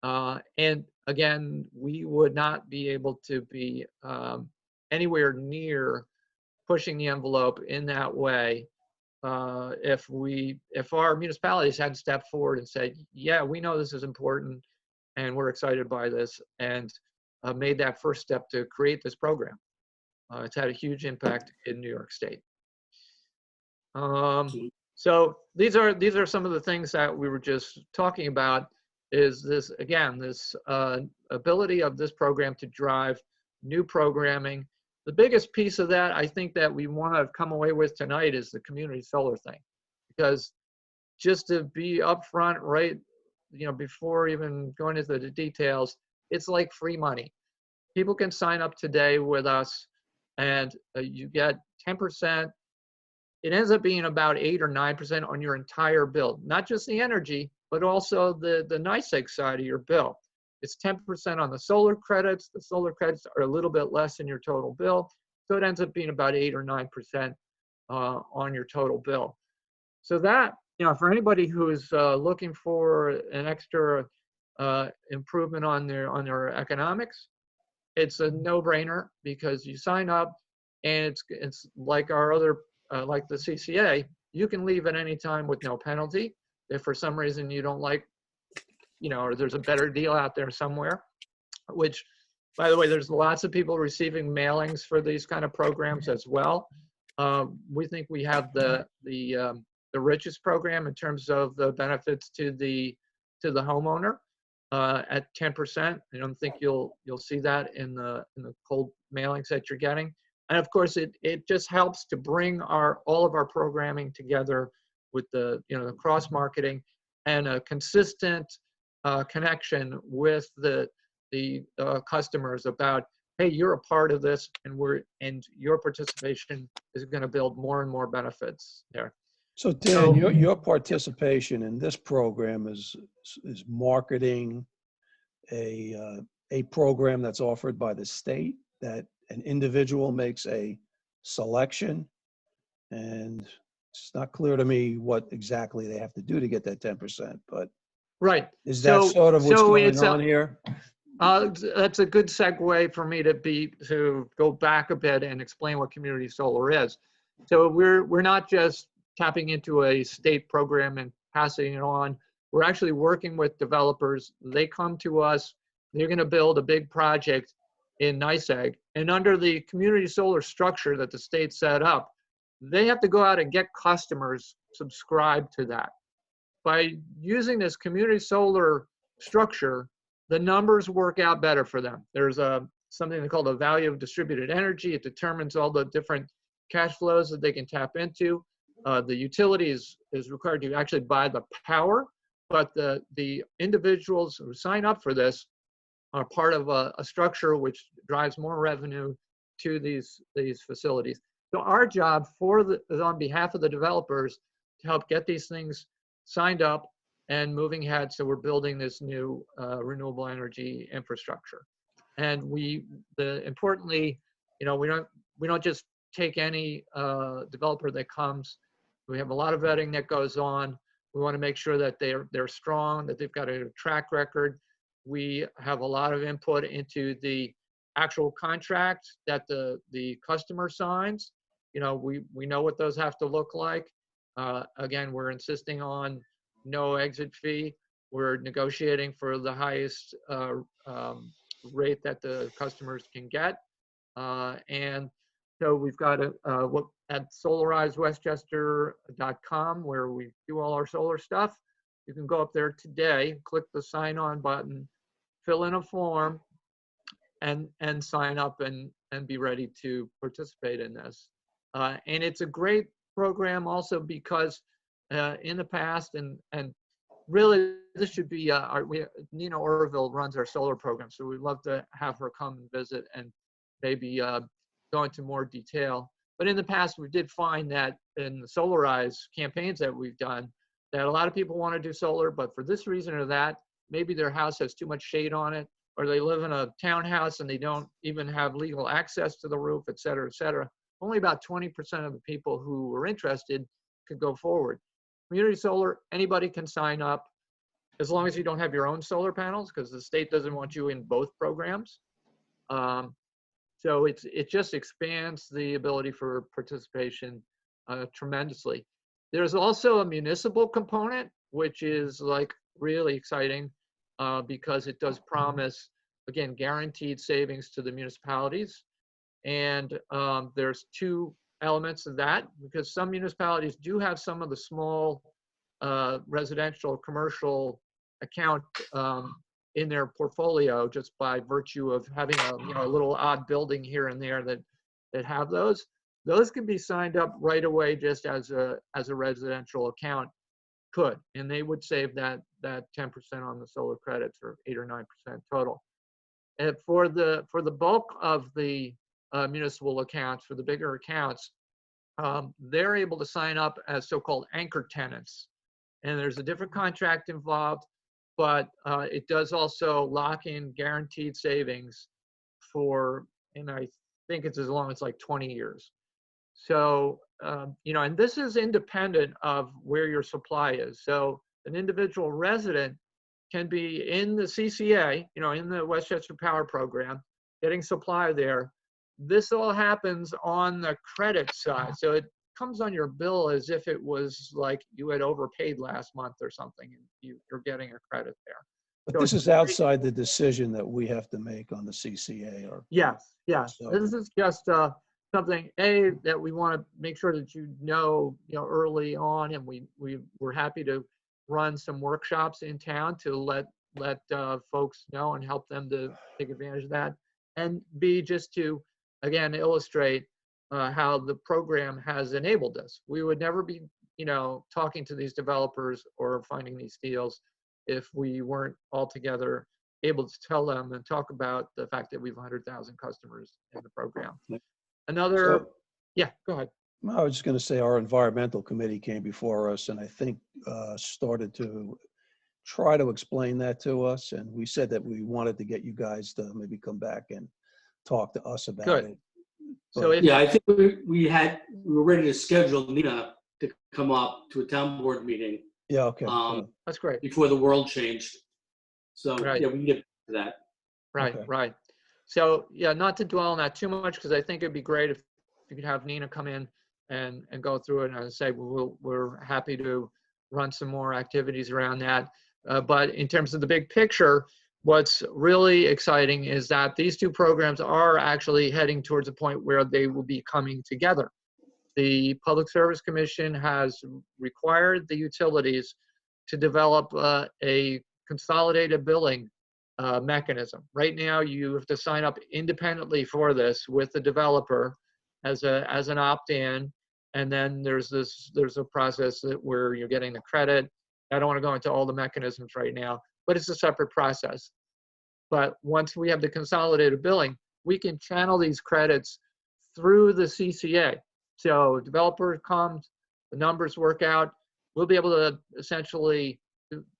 And again, we would not be able to be anywhere near pushing the envelope in that way if our municipalities hadn't stepped forward and said, yeah, we know this is important and we're excited by this, and made that first step to create this program. It's had a huge impact in New York State. So these are some of the things that we were just talking about, is this, again, this ability of this program to drive new programming. The biggest piece of that, I think, that we want to come away with tonight is the community solar thing, because just to be upfront, right, you know, before even going into the details, it's like free money. People can sign up today with us and you get 10%. It ends up being about 8 or 9% on your entire bill, not just the energy, but also the NYSEG side of your bill. It's 10% on the solar credits. The solar credits are a little bit less than your total bill. So it ends up being about 8 or 9% on your total bill. So that, you know, for anybody who is looking for an extra improvement on their economics, it's a no-brainer, because you sign up and it's like our other, like the CCA, you can leave at any time with no penalty. If for some reason you don't like, you know, or there's a better deal out there somewhere, which By the way, there's lots of people receiving mailings for these kind of programs as well. We think we have the richest program in terms of the benefits to the homeowner at 10%. I don't think you'll see that in the cold mailings that you're getting. And of course, it just helps to bring all of our programming together with the cross marketing and a consistent connection with the customers about, hey, you're a part of this, and your participation is going to build more and more benefits there. So Dan, your participation in this program is marketing a program that's offered by the state, that an individual makes a selection, and it's not clear to me what exactly they have to do to get that 10%, but right. is that sort of what's going on here? That's a good segue for me to go back a bit and explain what community solar is. So we're not just tapping into a state program and passing it on. We're actually working with developers. They come to us. They're going to build a big project in NYSEG, and under the community solar structure that the state set up, they have to go out and get customers subscribed to that. By using this community solar structure, the numbers work out better for them. There's something called a value of distributed energy. It determines all the different cash flows that they can tap into. The utility is required to actually buy the power, but the individuals who sign up for this are part of a structure which drives more revenue to these facilities. So our job is on behalf of the developers to help get these things signed up and moving ahead. So we're building this new renewable energy infrastructure. And importantly, we don't just take any developer that comes. We have a lot of vetting that goes on. We want to make sure that they're strong, that they've got a track record. We have a lot of input into the actual contract that the customer signs. We know what those have to look like. Again, we're insisting on no exit fee. We're negotiating for the highest rate that the customers can get. And so we've got at solarizewestchester.com, where we do all our solar stuff. You can go up there today, click the sign on button, fill in a form, and sign up and be ready to participate in this. And it's a great program also because in the past, and really this should be, Nina Orville runs our solar program, so we'd love to have her come and visit and maybe go into more detail. But in the past, we did find that in the Solarize campaigns that we've done, that a lot of people want to do solar, but for this reason or that, maybe their house has too much shade on it, or they live in a townhouse and they don't even have legal access to the roof, et cetera, et cetera. Only about 20% of the people who were interested could go forward. Community solar, anybody can sign up as long as you don't have your own solar panels, because the state doesn't want you in both programs. So it just expands the ability for participation tremendously. There's also a municipal component, which is like really exciting because it does promise, again, guaranteed savings to the municipalities. And there's two elements of that, because some municipalities do have some of the small residential commercial account in their portfolio, just by virtue of having a little odd building here and there that have those. Those can be signed up right away just as a residential account could, and they would save that 10% on the solar credits, or 8 or 9% total. And for the bulk of the municipal accounts, for the bigger accounts, they're able to sign up as so-called anchor tenants, and there's a different contract involved, but it does also lock in guaranteed savings for, and I think it's as long as like 20 years. So, and this is independent of where your supply is. So an individual resident can be in the CCA, in the Westchester Power Program, getting supply there. This all happens on the credit side. So it comes on your bill as if it was like you had overpaid last month or something, and you're getting a credit there. But So this it's is outside the decision that we have to make on the CCA or. Yes, yes. So- This is just something, A, that we want to make sure that you know early on, and we're happy to run some workshops in town to let folks know and help them to take advantage of that. And B, just to, again, illustrate how the program has enabled us. We would never be, talking to these developers or finding these deals if we weren't altogether able to tell them and talk about the fact that we've 100,000 customers in the program. Another, yeah, go ahead. I was just going to say our environmental committee came before us and I think started to try to explain that to us. And we said that we wanted to get you guys to maybe come back and talk to us about Good. it. So if, Yeah, I think we were ready to schedule Nina to come up to a town board meeting Yeah, okay. that's great. before the world changed. So, Right. yeah, we can get to that. Right, Okay. right. So yeah, not to dwell on that too much, because I think it'd be great if you could have Nina come in and go through it. And I say we're happy to run some more activities around that. But in terms of the big picture, what's really exciting is that these two programs are actually heading towards a point where they will be coming together. The Public Service Commission has required the utilities to develop a consolidated billing mechanism. Right now, you have to sign up independently for this with the developer as an opt-in, and then there's a process where you're getting the credit. I don't want to go into all the mechanisms right now, but it's a separate process. But once we have the consolidated billing, we can channel these credits through the CCA. So developer comes, the numbers work out, we'll be able to essentially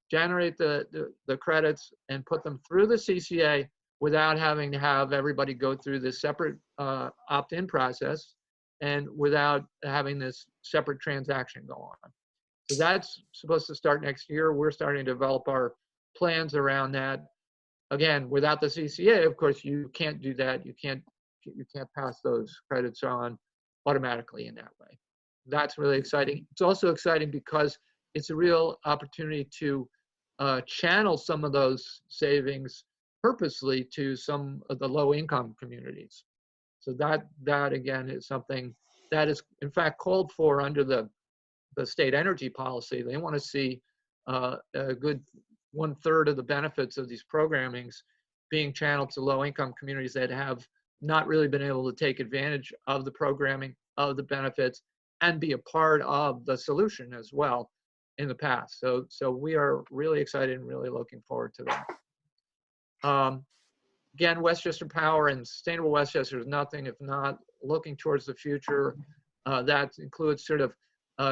generate the credits and put them through the CCA without having to have everybody go through this separate opt-in process and without having this separate transaction go on. So that's supposed to start next year. We're starting to develop our plans around that. Again, without the CCA, of course, you can't do that. You can't pass those credits on automatically in that way. That's really exciting. It's also exciting because it's a real opportunity to channel some of those savings purposely to some of the low-income communities. So that again is something that is in fact called for under the state energy policy. They want to see a good 1/3 of the benefits of these programmings being channeled to low-income communities that have not really been able to take advantage of the programming, of the benefits, and be a part of the solution as well in the past. So we are really excited and really looking forward to that. Again, Westchester Power and Sustainable Westchester is nothing if not looking towards the future. That includes sort of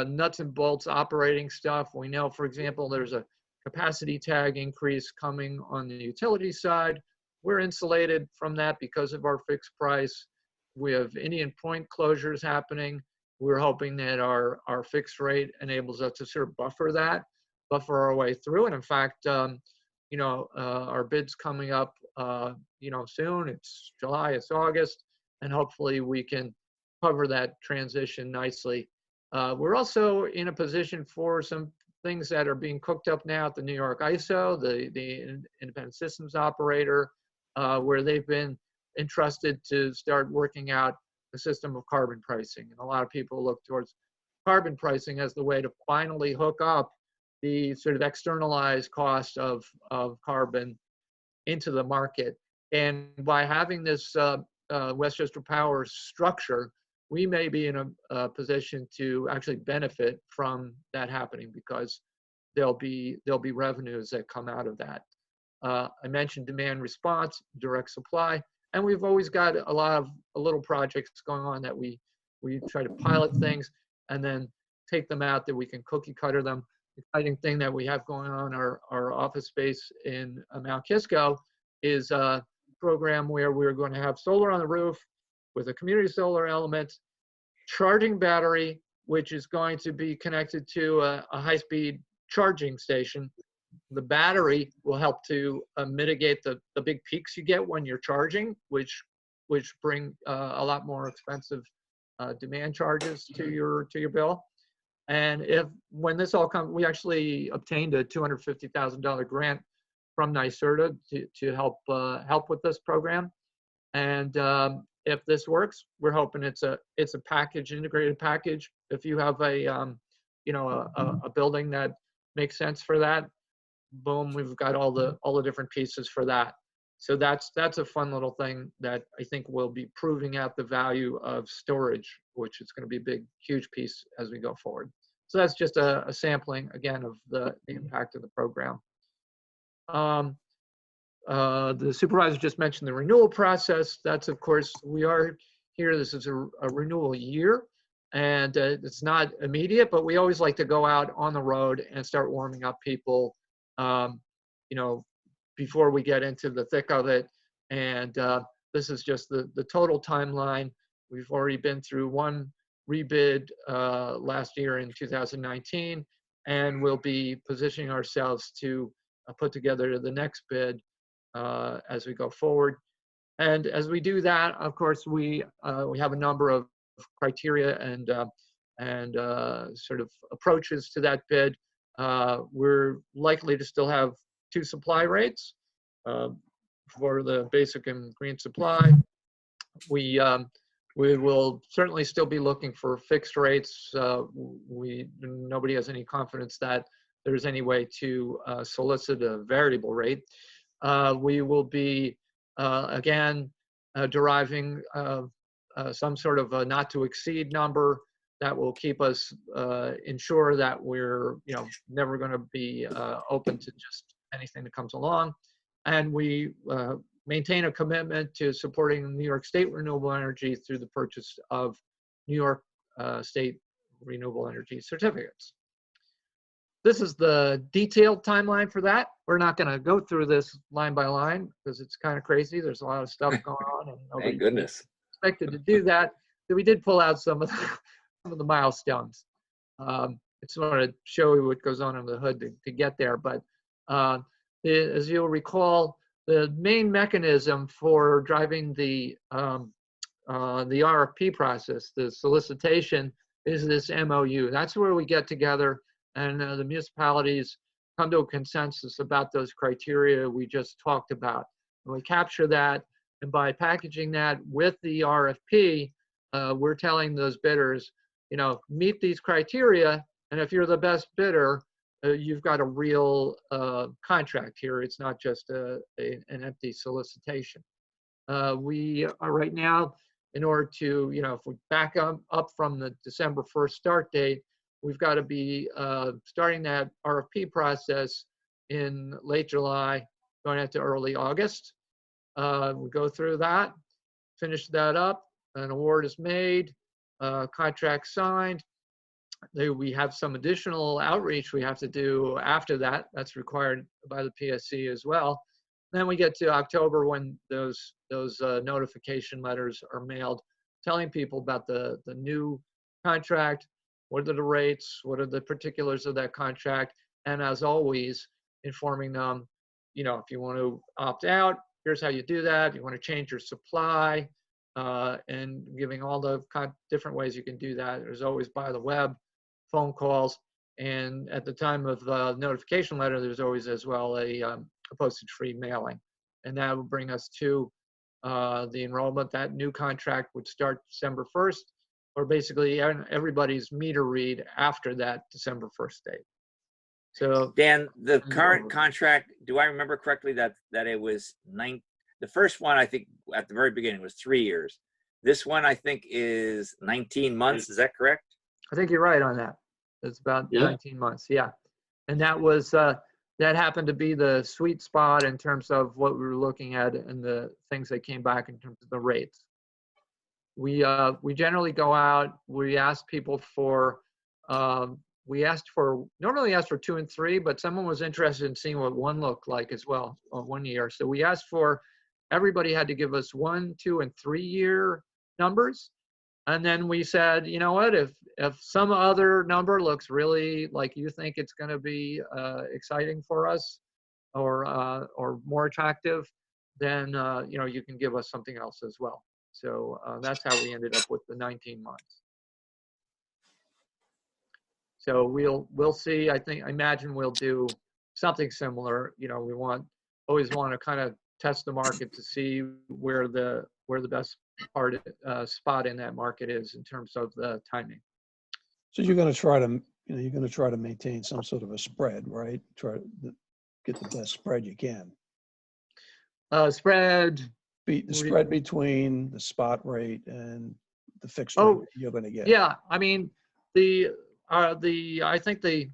nuts and bolts operating stuff. We know, for example, there's a capacity tag increase coming on the utility side. We're insulated from that because of our fixed price. We have Indian Point closures happening. We're hoping that our fixed rate enables us to sort of buffer our way through. And in fact, our bid's coming up, soon. It's July, it's August, and hopefully we can cover that transition nicely. We're also in a position for some things that are being cooked up now at the New York ISO, the Independent Systems Operator, where they've been entrusted to start working out a system of carbon pricing. And a lot of people look towards carbon pricing as the way to finally hook up the sort of externalized cost of carbon into the market. And by having this Westchester Power structure, we may be in a position to actually benefit from that happening because there'll be revenues that come out of that. I mentioned demand response, direct supply, and we've always got a lot of little projects going on that we try to pilot things and then take them out that we can cookie cutter them. The exciting thing that we have going on our office space in Mount Kisco is a program where we're going to have solar on the roof with a community solar element, charging battery, which is going to be connected to a high-speed charging station. The battery will help to mitigate the big peaks you get when you're charging, which bring a lot more expensive demand charges to your bill. And when this all comes, we actually obtained a $250,000 grant from NYSERDA to help with this program. And if this works, we're hoping it's a package, integrated package. If you have a building that makes sense for that, boom, we've got all the different pieces for that. So that's a fun little thing that I think will be proving out the value of storage, which is going to be a big, huge piece as we go forward. So that's just a sampling, again, of the impact of the program. The supervisor just mentioned the renewal process. That's, of course, we are here. This is a renewal year, and it's not immediate, but we always like to go out on the road and start warming up people, before we get into the thick of it. And this is just the total timeline. We've already been through one rebid last year in 2019, and we'll be positioning ourselves to put together the next bid as we go forward. And as we do that, of course, we have a number of criteria and sort of approaches to that bid. We're likely to still have 2 supply rates for the basic and green supply. We will certainly still be looking for fixed rates. Nobody has any confidence that there's any way to solicit a variable rate. We will be, again, deriving some sort of a not to exceed number that will keep us, ensure that we're never going to be open to just anything that comes along. And we maintain a commitment to supporting New York State renewable energy through the purchase of New York State renewable energy certificates. This is the detailed timeline for that. We're not going to go through this line by line because it's kind of crazy. There's a lot of stuff going on, and nobody Thank goodness. expected to do that. So we did pull out some of the milestones. I just want to show you what goes on under the hood to get there. But as you'll recall, the main mechanism for driving the RFP process, the solicitation, is this MOU. That's where we get together and the municipalities come to a consensus about those criteria we just talked about. And we capture that, and by packaging that with the RFP, we're telling those bidders, meet these criteria, and if you're the best bidder, you've got a real contract here. It's not just an empty solicitation. We are right now, in order to, if we back up from the December 1st start date, we've got to be starting that RFP process in late July, going into early August. We go through that, finish that up, an award is made, contract signed. We have some additional outreach we have to do after that. That's required by the PSC as well. Then we get to October when those notification letters are mailed, telling people about the new contract, what are the rates, what are the particulars of that contract, and as always, informing them, if you want to opt out, here's how you do that. If you want to change your supply, and giving all the different ways you can do that. There's always by the web, phone calls, and at the time of the notification letter, there's always as well a postage-free mailing. And that will bring us to the enrollment. That new contract would start December 1st, or basically everybody's meter read after that December 1st date. So Dan, the current contract, do I remember correctly that it was the first one, I think at the very beginning was 3 years. This one I think is 19 months. Is that correct? I think you're right on that. It's about 19 months. Yeah. And that was, that happened to be the sweet spot in terms of what we were looking at and the things that came back in terms of the rates. We generally go out, we ask people for, normally asked for 2 and 3, but someone was interested in seeing what 1 looked like as well, 1 year. So we asked for, everybody had to give us 1, 2, and 3 year numbers. And then we said, you know what, if some other number looks really like you think it's going to be exciting for us or more attractive, then, you can give us something else as well. So that's how we ended up with the 19 months. So we'll see. I imagine we'll do something similar. We want always want to kind of test the market to see where the best spot in that market is in terms of the timing. So you're going to try to, you're going to try to maintain some sort of a spread, right? Try to get the best spread you can. Spread. The spread between the spot rate and the fixed Oh, rate you're going to get. Yeah, I mean, I think the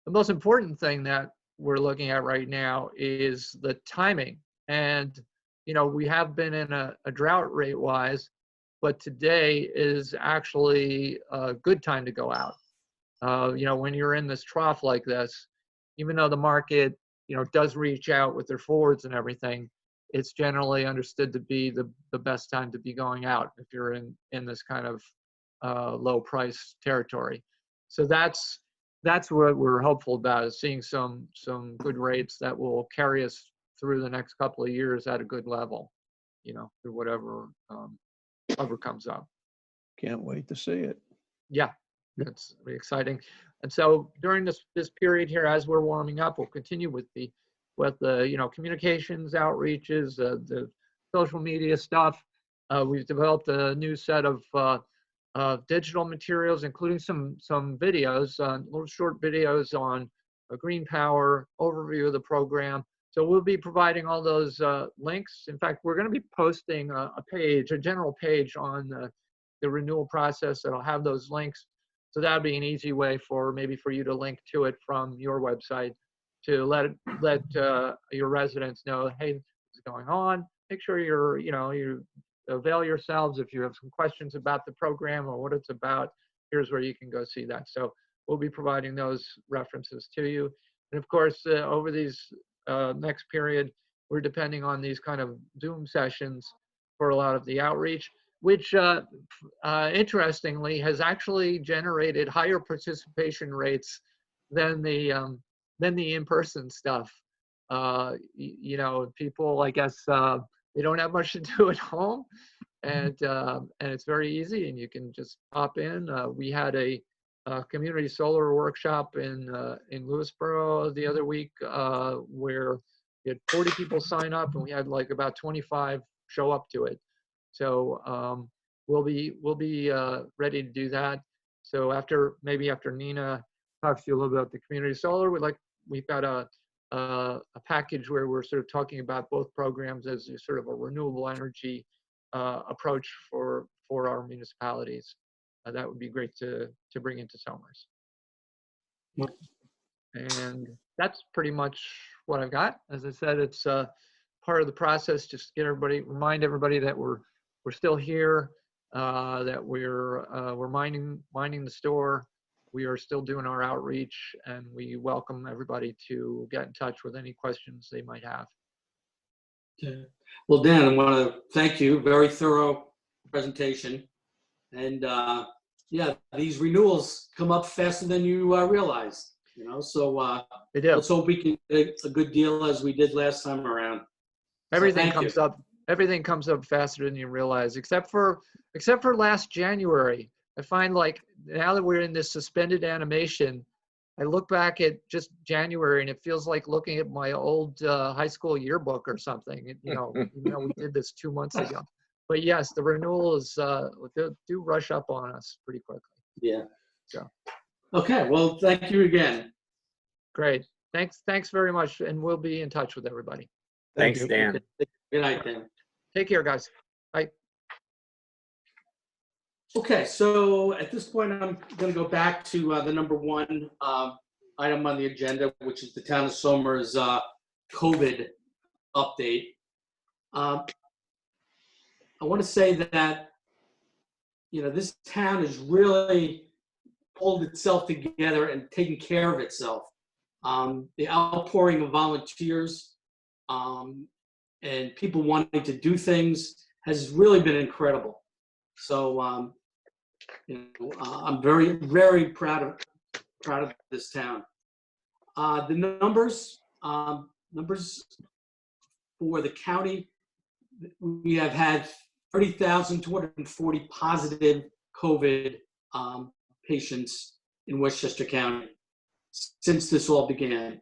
most important thing that we're looking at right now is the timing. And, we have been in a drought rate wise, but today is actually a good time to go out. When you're in this trough like this, even though the market, does reach out with their forwards and everything, it's generally understood to be the best time to be going out if you're in this kind of low price territory. So that's what we're hopeful about, is seeing some good rates that will carry us through the next couple of years at a good level, through whatever comes up. Can't wait to see it. Yeah, that's exciting. And so during this period here, as we're warming up, we'll continue with the communications, outreaches, the social media stuff. We've developed a new set of digital materials, including some videos, little short videos on green power, overview of the program. So we'll be providing all those links. In fact, we're going to be posting a general page on the renewal process that'll have those links. So that'd be an easy way for you to link to it from your website, to let your residents know, hey, this is going on. Make sure you avail yourselves. If you have some questions about the program or what it's about, here's where you can go see that. So we'll be providing those references to you. And of course, over these next period, we're depending on these kind of Zoom sessions for a lot of the outreach, which interestingly has actually generated higher participation rates than the in-person stuff. People, I guess, they don't have much to do at home, and it's very easy, and you can just pop in. We had a community solar workshop in Lewisboro the other week, where we had 40 people sign up, and we had like about 25 show up to it. So we'll be ready to do that. So after Nina talks to you a little bit about the community solar, we've got a package where we're sort of talking about both programs as sort of a renewable energy approach for our municipalities. That would be great to bring into Somers. And that's pretty much what I've got. As I said, it's part of the process. Just remind everybody that we're still here, that we're minding the store. We are still doing our outreach, and we welcome everybody to get in touch with any questions they might have. Okay. Well, Dan, I want to thank you. Very thorough presentation. And yeah, these renewals come up faster than you realize, so They do. let's hope we can get a good deal as we did last time around. Everything comes up faster than you realize, except for last January. I find, like, now that we're in this suspended animation, I look back at just January and it feels like looking at my old high school yearbook or something. Even though we did this 2 months ago. But yes, the renewals do rush up on us pretty quickly. Yeah. So. Okay. Well, thank you again. Great. Thanks very much, and we'll be in touch with everybody. Thanks, Dan. Good night, Dan. Take care, guys. Bye. Okay, so at this point, I'm going to go back to the number one item on the agenda, which is the Town of Somers COVID update. I want to say that, this town has really pulled itself together and taken care of itself. The outpouring of volunteers and people wanting to do things has really been incredible. So, I'm very, very proud of this town. The numbers for the county, we have had 30,240 positive COVID patients in Westchester County since this all began.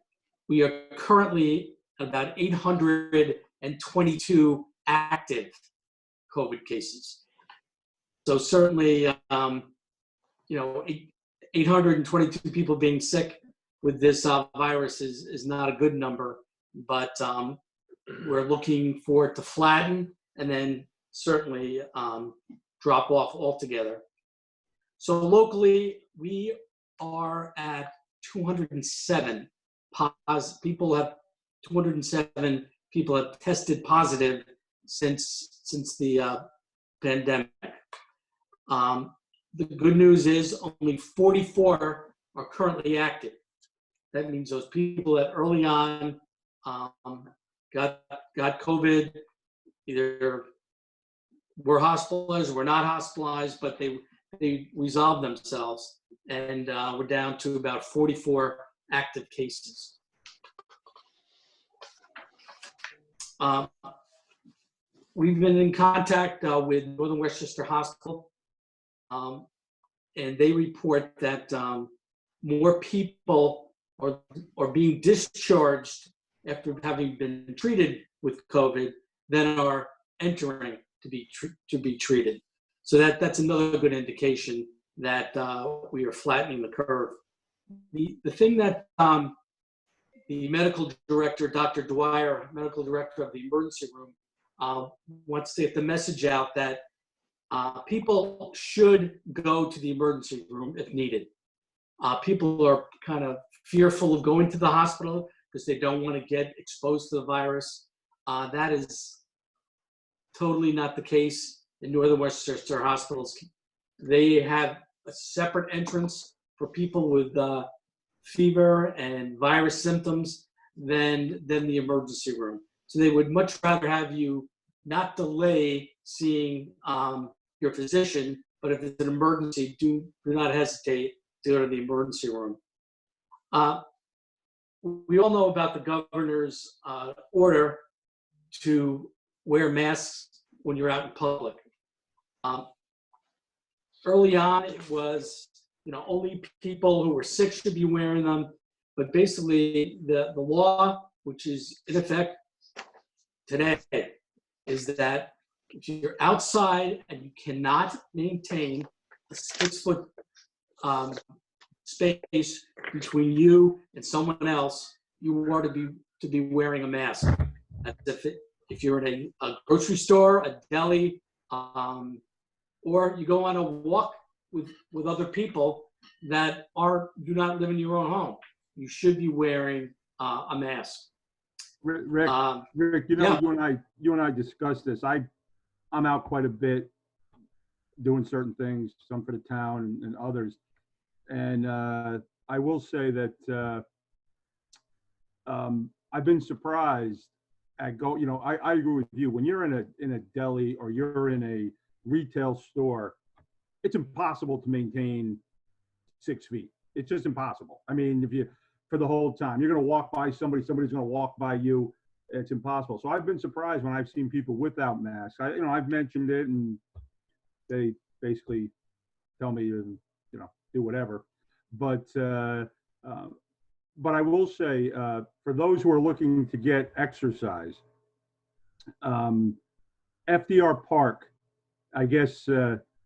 We are currently about 822 active COVID cases. So certainly, 822 people being sick with this virus is not a good number, but we're looking for it to flatten and then certainly drop off altogether. So locally, we are at 207 people have 207 people have tested positive since the pandemic. The good news is only 44 are currently active. That means those people that early on got COVID, either were hospitalized or were not hospitalized, but they resolved themselves, and we're down to about 44 active cases. We've been in contact with Northern Westchester Hospital, and they report that more people are being discharged after having been treated with COVID than are entering to be treated. So that's another good indication that we are flattening the curve. The thing that the medical director, Dr. Dwyer, medical director of the emergency room, wants to get the message out that people should go to the emergency room if needed. People are kind of fearful of going to the hospital because they don't want to get exposed to the virus. That is totally not the case in Northern Westchester hospitals. They have a separate entrance for people with fever and virus symptoms than the emergency room. So they would much rather have you not delay seeing your physician, but if it's an emergency, do not hesitate to go to the emergency room. We all know about the governor's order to wear masks when you're out in public. Early on, it was only people who were sick should be wearing them, but basically the law, which is in effect today, is that if you're outside and you cannot maintain a 6-foot space between you and someone else, you are to be wearing a mask. That's if you're in a grocery store, a deli, or you go on a walk with other people that do not live in your own home, you should be wearing a mask. Rick, yeah. you and I discussed this. I'm out quite a bit doing certain things, some for the town and others. And I will say that I've been surprised at I agree with you. When you're in a deli or you're in a retail store, it's impossible to maintain 6 feet. It's just impossible. I mean, for the whole time, you're going to walk by somebody's going to walk by you. It's impossible. So I've been surprised when I've seen people without masks. I've mentioned it, and they basically tell me to, do whatever. But I will say, for those who are looking to get exercise, FDR Park, I guess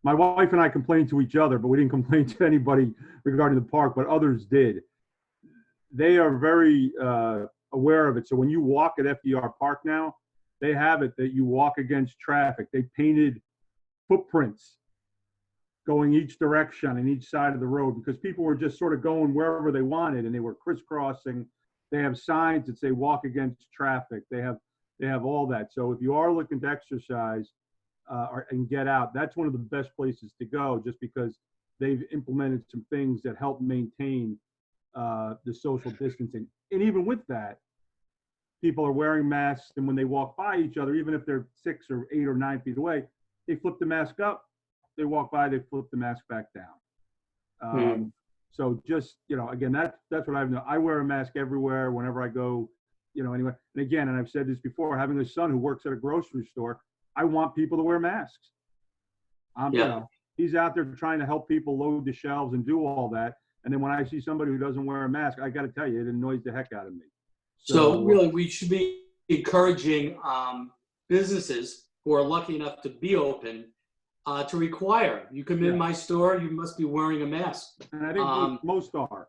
my wife and I complained to each other, but we didn't complain to anybody regarding the park, but others did. They are very aware of it. So when you walk at FDR Park now, they have it that you walk against traffic. They painted footprints going each direction on each side of the road because people were just sort of going wherever they wanted, and they were crisscrossing. They have signs that say walk against traffic. They have all that. So if you are looking to exercise and get out, that's one of the best places to go, just because they've implemented some things that help maintain the social distancing. And even with that, people are wearing masks, and when they walk by each other, even if they're 6 or 8 or 9 feet away, they flip the mask up. They walk by, they flip the mask back down. So just, again, that's what I've known. I wear a mask everywhere whenever I go, anywhere. And again, and I've said this before, having a son who works at a grocery store, I want people to wear masks. He's out there trying to help people load the shelves and do all that. And then when I see somebody who doesn't wear a mask, I got to tell you, it annoys the heck out of me. So really, we should be encouraging businesses who are lucky enough to be open to require. You come in my store, you must be wearing a mask. And I think most are.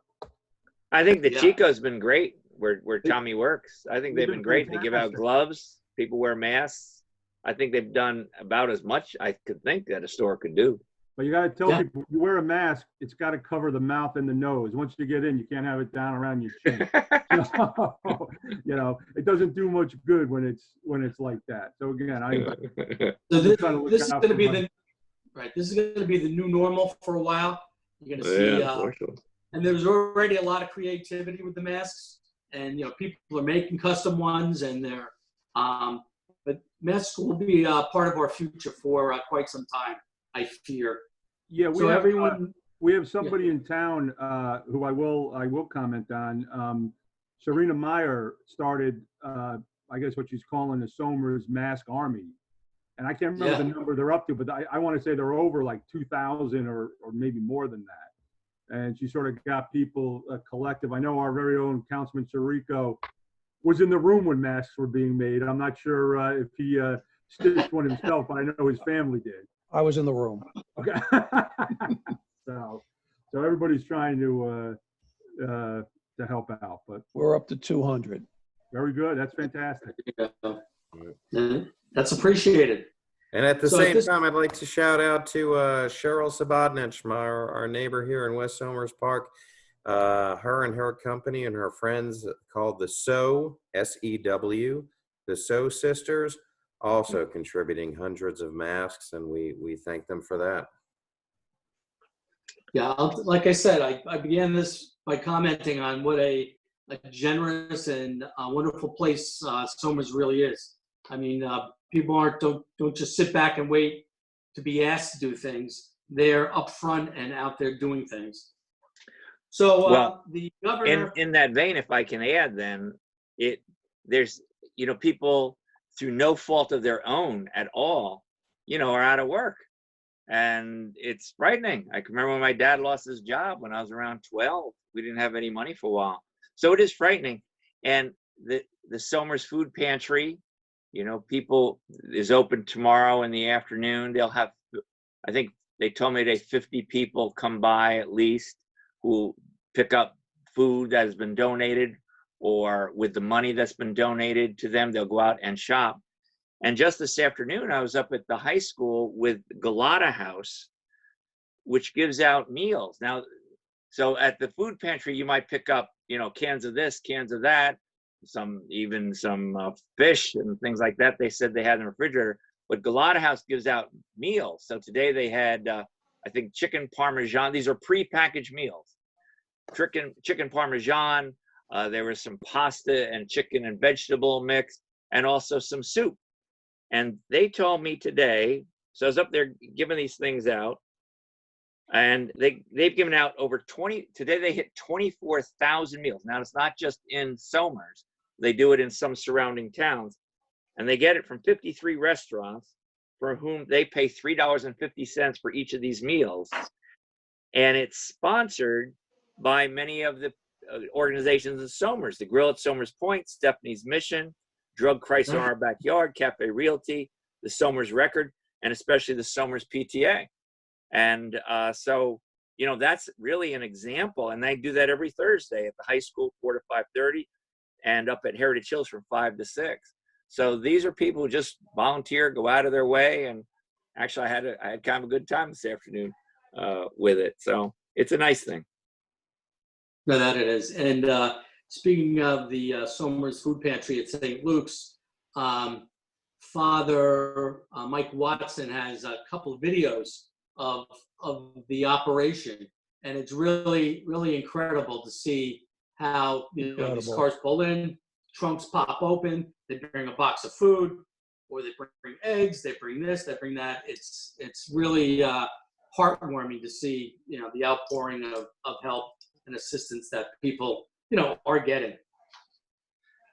I think the Yeah. Chico's been great where Tommy works. I think they've been great. They give out fantastic. gloves. People wear masks. I think they've done about as much I could think that a store could do. But you got to tell Yeah. people, you wear a mask, it's got to cover the mouth and the nose. Once you get in, you can't have it down around your chin. You know, it doesn't do much good when it's like that. So again, So this, trying to look this is out going to for be my- the right. This is going to be the new normal for a while. You're going to see, and there's already a lot of creativity with the masks, and people are making custom ones, and they're but masks will be part of our future for quite some time, I fear. Yeah, So everyone, we have somebody in town who I will comment on. Serena Meyer started, I guess what she's calling the Somers Mask Army. And I can't remember the number they're up to, but I want to say they're over like 2,000 or maybe more than that. And she sort of got people collective. I know our very own Councilman Chirico was in the room when masks were being made. I'm not sure if he stitched one himself, but I know his family did. I was in the room. Okay. so everybody's trying to help out, but We're up to 200. very good. That's fantastic. that's appreciated. And at the So at same this- time, I'd like to shout out to Cheryl Sabodnich, our neighbor here in West Somers Park. Her and her company and her friends called the SEW, S-E-W, the SEW Sisters, also contributing hundreds of masks, and we thank them for that. Yeah, like I said, I began this by commenting on what a generous and wonderful place Somers really is. I mean, people don't just sit back and wait to be asked to do things. They're up front and out there doing things. So Well, the governor, In that vein, if I can add, then there's people through no fault of their own at all, are out of work, and it's frightening. I can remember when my dad lost his job when I was around 12. We didn't have any money for a while, so it is frightening. And the Somers Food Pantry, people is open tomorrow in the afternoon. They'll have, I think they told me 50 people come by at least who pick up food that has been donated, or with the money that's been donated to them, they'll go out and shop. And just this afternoon, I was up at the high school with Galata House, which gives out meals. Now, so at the food pantry, you might pick up, cans of this, cans of that, even some fish and things like that. They said they had in the refrigerator, but Galata House gives out meals. So today they had, I think, chicken parmesan. These are pre-packaged meals. Chicken parmesan. There was some pasta and chicken and vegetable mix, and also some soup. And they told me today, so I was up there giving these things out, and they've given out over 20. Today they hit 24,000 meals. Now it's not just in Somers; they do it in some surrounding towns, and they get it from 53 restaurants, for whom they pay $3.50 for each of these meals, and it's sponsored by many of the organizations in Somers: the Grill at Somers Point, Stephanie's Mission, Drug Crisis in Our Backyard, Cafe Realty, the Somers Record, and especially the Somers PTA. And so, that's really an example. And they do that every Thursday at the high school, 4 to 5:30, and up at Heritage Hills from 5 to 6. So these are people who just volunteer, go out of their way. And actually, I had kind of a good time this afternoon with it. So it's a nice thing. no, that it is. And speaking of the Somers Food Pantry at St. Luke's, Father Mike Watson has a couple of videos of the operation, and it's really, really incredible to see how these Incredible. cars pull in, trunks pop open, they bring a box of food, or they bring eggs, they bring this, they bring that. It's really heartwarming to see the outpouring of help and assistance that people are getting.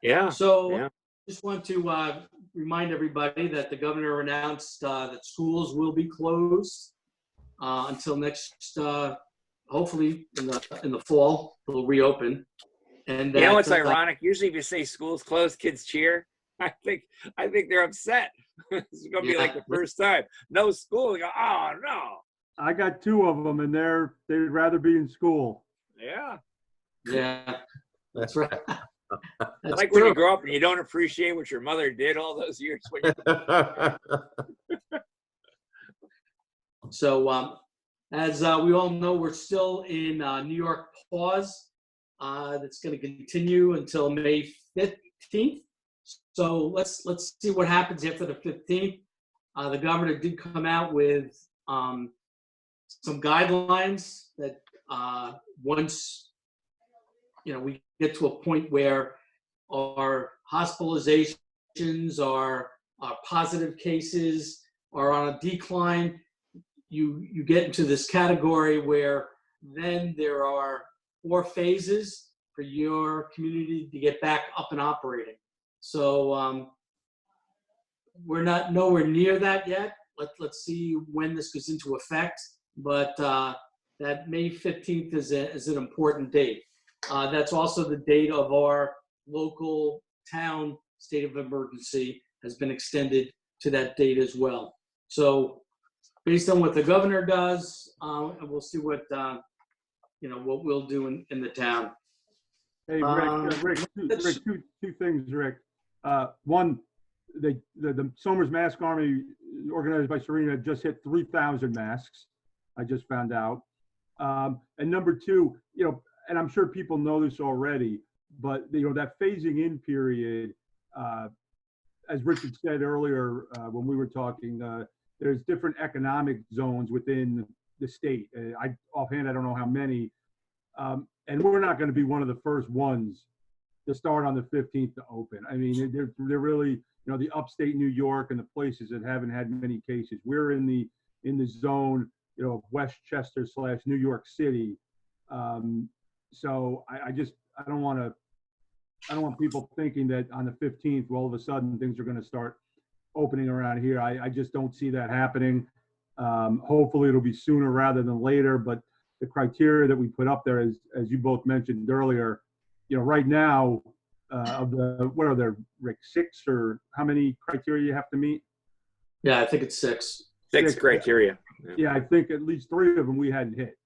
Yeah. So yeah. just want to remind everybody that the governor announced that schools will be closed until next, hopefully in the fall, they'll reopen. And You know what's that, ironic? Usually if you say school's closed, kids cheer. I think they're upset. It's gonna be like the first time. No school. They go, oh no. I got two of them, and they'd rather be in school. Yeah. Yeah, that's right. That's Like when true. you grow up and you don't appreciate what your mother did all those years when you So as we all know, we're still in New York pause. That's going to continue until May 15th. So let's see what happens after the 15th. The governor did come out with some guidelines that once we get to a point where our hospitalizations, our positive cases are on a decline, you get into this category where then there are 4 phases for your community to get back up and operating. So we're not nowhere near that yet. Let's see when this goes into effect. But that May 15th is an important date. That's also the date of our local town state of emergency has been extended to that date as well. So based on what the governor does, and we'll see what what we'll do in the town. Hey, Rick, two things, Rick. One, the Somers Mask Army, organized by Serena, just hit 3,000 masks. I just found out. And number two, and I'm sure people know this already, but that phasing in period, as Richard said earlier when we were talking, there's different economic zones within the state. Offhand, I don't know how many. And we're not going to be one of the first ones to start on the 15th to open. I mean, they're really, the upstate New York and the places that haven't had many cases. We're in the zone, of Westchester / New York City. So I don't want people thinking that on the 15th, all of a sudden things are going to start opening around here. I just don't see that happening. Hopefully it'll be sooner rather than later, but the criteria that we put up there, as you both mentioned earlier, right now, what are there, Rick, 6 or how many criteria you have to meet? Yeah, I think it's 6. 6 criteria. Yeah, I think at least 3 of them we hadn't hit.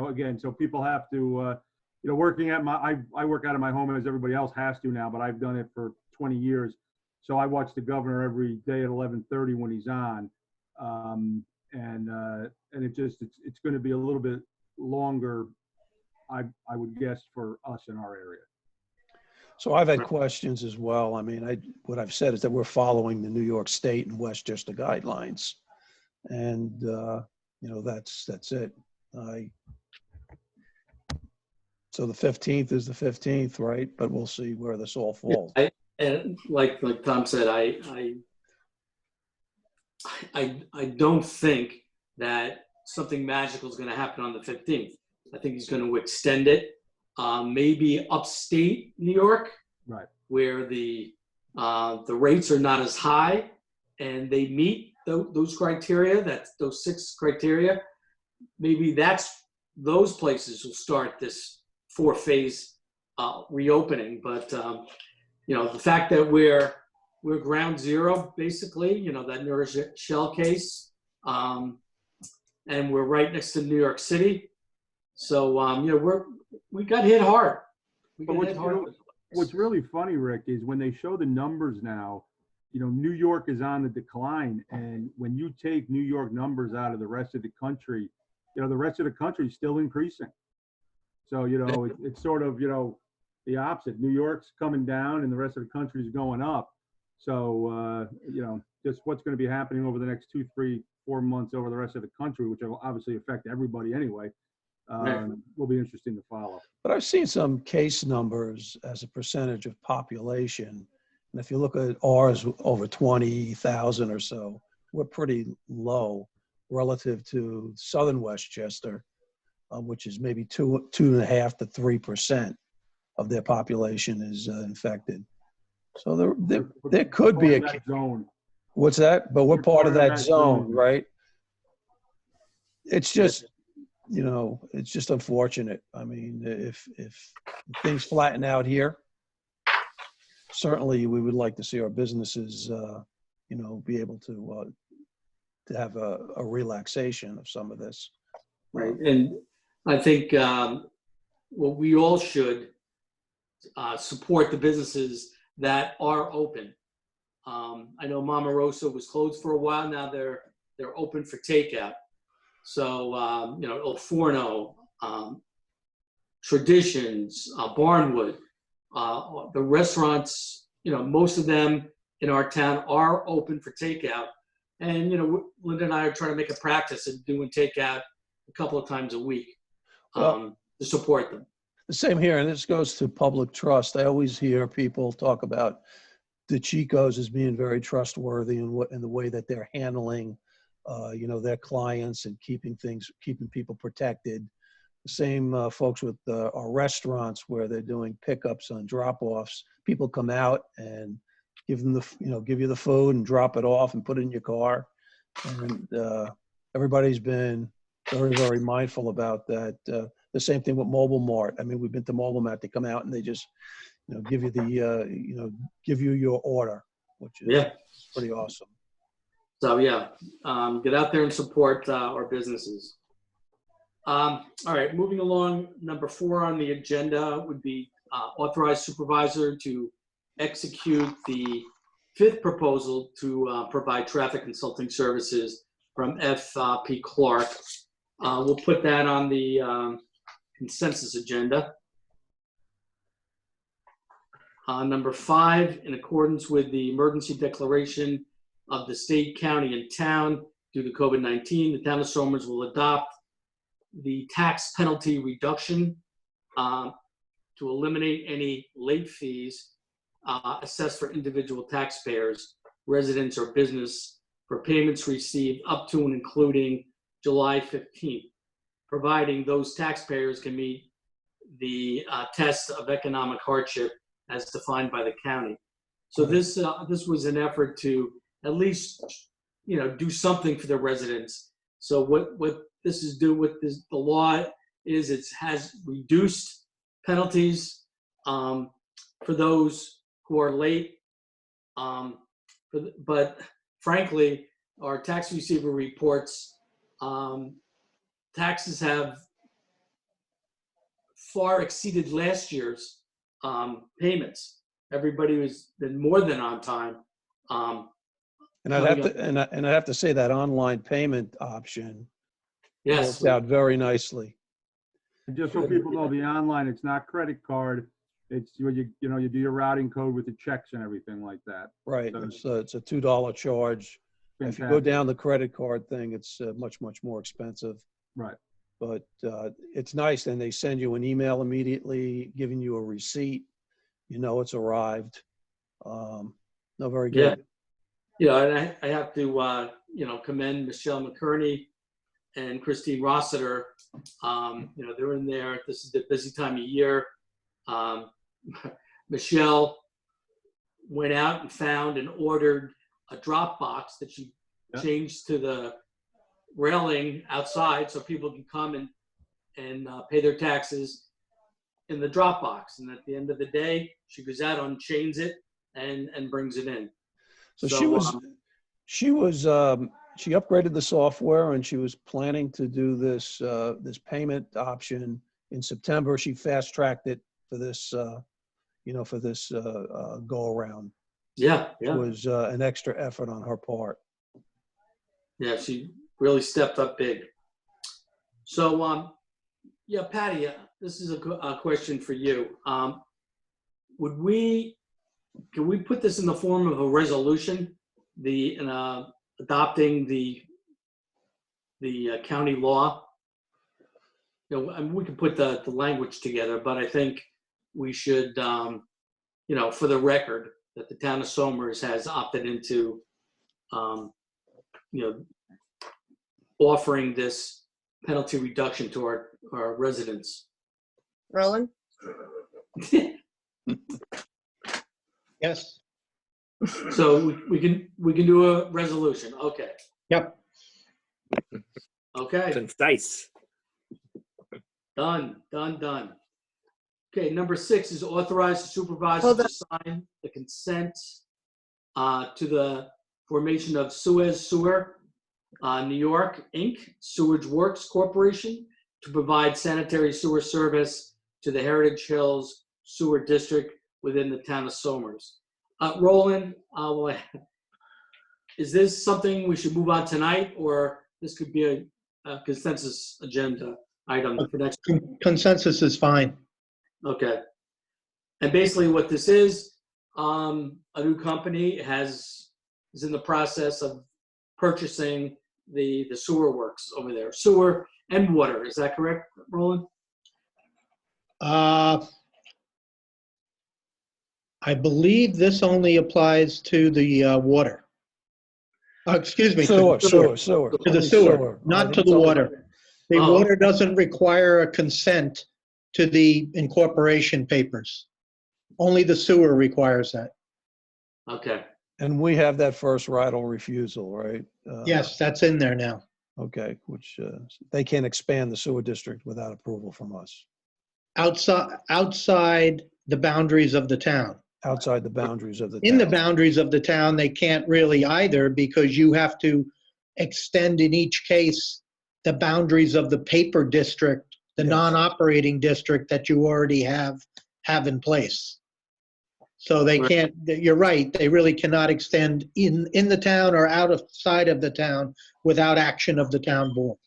Again, so people have to, working at I work out of my home as everybody else has to now, but I've done it for 20 years. So I watch the governor every day at 11:30 when he's on. And it's going to be a little bit longer, I would guess, for us in our area. So I've had questions as well. I mean, what I've said is that we're following the New York State and Westchester guidelines, and that's it. So the 15th is the 15th, right? But we'll see where this all falls. And like Tom said, I don't think that something magical is going to happen on the 15th. I think he's going to extend it. Maybe upstate New York, right, where the rates are not as high, and they meet those criteria. That's those 6 criteria. Maybe those places will start this 4-phase reopening. But the fact that we're ground zero, basically, that New Shell case, and we're right next to New York City. So we got hit hard. What's really funny, Rick, is when they show the numbers now, New York is on the decline, and when you take New York numbers out of the rest of the country, the rest of the country is still increasing. So it's sort of the opposite. New York's coming down, and the rest of the country is going up. So just what's going to be happening over the next 2, 3, 4 months over the rest of the country, which will obviously affect everybody anyway. Will be interesting to follow. But I've seen some case numbers as a percentage of population. And if you look at ours, over 20,000 or so, we're pretty low relative to Southern Westchester, which is maybe 2.5 to 3% of their population is infected. So there could be a zone. What's that? But we're part of that zone, right? It's just you know, it's just unfortunate. I mean, if things flatten out here, certainly we would like to see our businesses, you know, be able to have a relaxation of some of this. Right. And I think what we all should support the businesses that are open. I know Mama Rosa was closed for a while. Now they're open for takeout. So, you know, El Forno, Traditions, Barnwood, the restaurants, you know, most of them in our town are open for takeout. And, you know, Linda and I are trying to make a practice of doing takeout a couple of times a week to support them. The same here, and this goes to public trust. I always hear people talk about the Chicos as being very trustworthy in the way that they're handling, you know, their clients and keeping people protected. The same folks with our restaurants where they're doing pickups on drop-offs. People come out and give you the food and drop it off and put it in your car. And everybody's been very, very mindful about that. The same thing with Mobile Mart. I mean, we've been to Mobile Mart. They come out and they just, you know, give you give you your order, which is pretty awesome. So yeah, get out there and support our businesses. All right, moving along. Number 4 on the agenda would be authorize supervisor to execute the 5th proposal to provide traffic consulting services from F.P. Clark. We'll put that on the consensus agenda. Number 5, in accordance with the emergency declaration of the state, county, and town due to COVID-19, the town of Somers will adopt the tax penalty reduction to eliminate any late fees assessed for individual taxpayers, residents, or business for payments received up to and including July 15th, providing those taxpayers can meet the test of economic hardship as defined by the county. So this was an effort to at least, you know, do something for the residents. So what this is the law is it has reduced penalties for those who are late. But frankly, our tax receiver reports taxes have far exceeded last year's payments. Everybody has been more than on time. And I'd have to say that online payment option yes, worked out very nicely. And just so people know, the online, it's not credit card. It's you do your routing code with the checks and everything like that. Right. So It's a $2 charge. If you go down the credit card thing, it's much, much more expensive. Right. But it's nice. And they send you an email immediately giving you a receipt. You know it's arrived. No, very good. Yeah. You know, and I have to, you know, commend Michelle McCurney and Christine Rossiter. You know, they're in there. This is the busy time of year. Michelle went out and found and ordered a drop box that she changed to the railing outside so people can come and pay their taxes in the drop box. And at the end of the day, she goes out, unchains it, and brings it in. So she upgraded the software and she was planning to do this payment option in September. She fast tracked it for this, you know, for this go around. Yeah. It was an extra effort on her part. Yeah, she really stepped up big. So, yeah, Patty, this is a question for you. Can we put this in the form of a resolution, adopting the county law? You know, I mean, we can put the language together, but I think we should, you know, for the record, that the town of Somers has opted into, you know, offering this penalty reduction to our residents. Roland? Yes. So we can do a resolution. Okay. Yep. Okay. Concise. Done, done, done. Okay, number 6 is authorize the supervisor Hold on. to sign the consent to the formation of Suez Sewer, New York, Inc., Sewage Works Corporation, to provide sanitary sewer service to the Heritage Hills Sewer District within the town of Somers. Roland, is this something we should move on tonight, or this could be a consensus agenda item for next? Consensus is fine. Okay. And basically what this is, a new company is in the process of purchasing the sewer works over there, sewer and water. Is that correct, Roland? I believe this only applies to the water. Excuse me. Sewer. To the sewer, not to the water. The Oh. water doesn't require a consent to the incorporation papers. Only the sewer requires that. Okay. And we have that first right of refusal, right? Yes, that's in there now. Okay, which they can't expand the sewer district without approval from us, Outside the boundaries of the town. outside the boundaries of the In the town. boundaries of the town, they can't really either, because you have to extend in each case the boundaries of the paper district, the Yes. non-operating district that you already have in place. So they Right. can't, you're right, they really cannot extend in the town or outside of the town without action of the town board.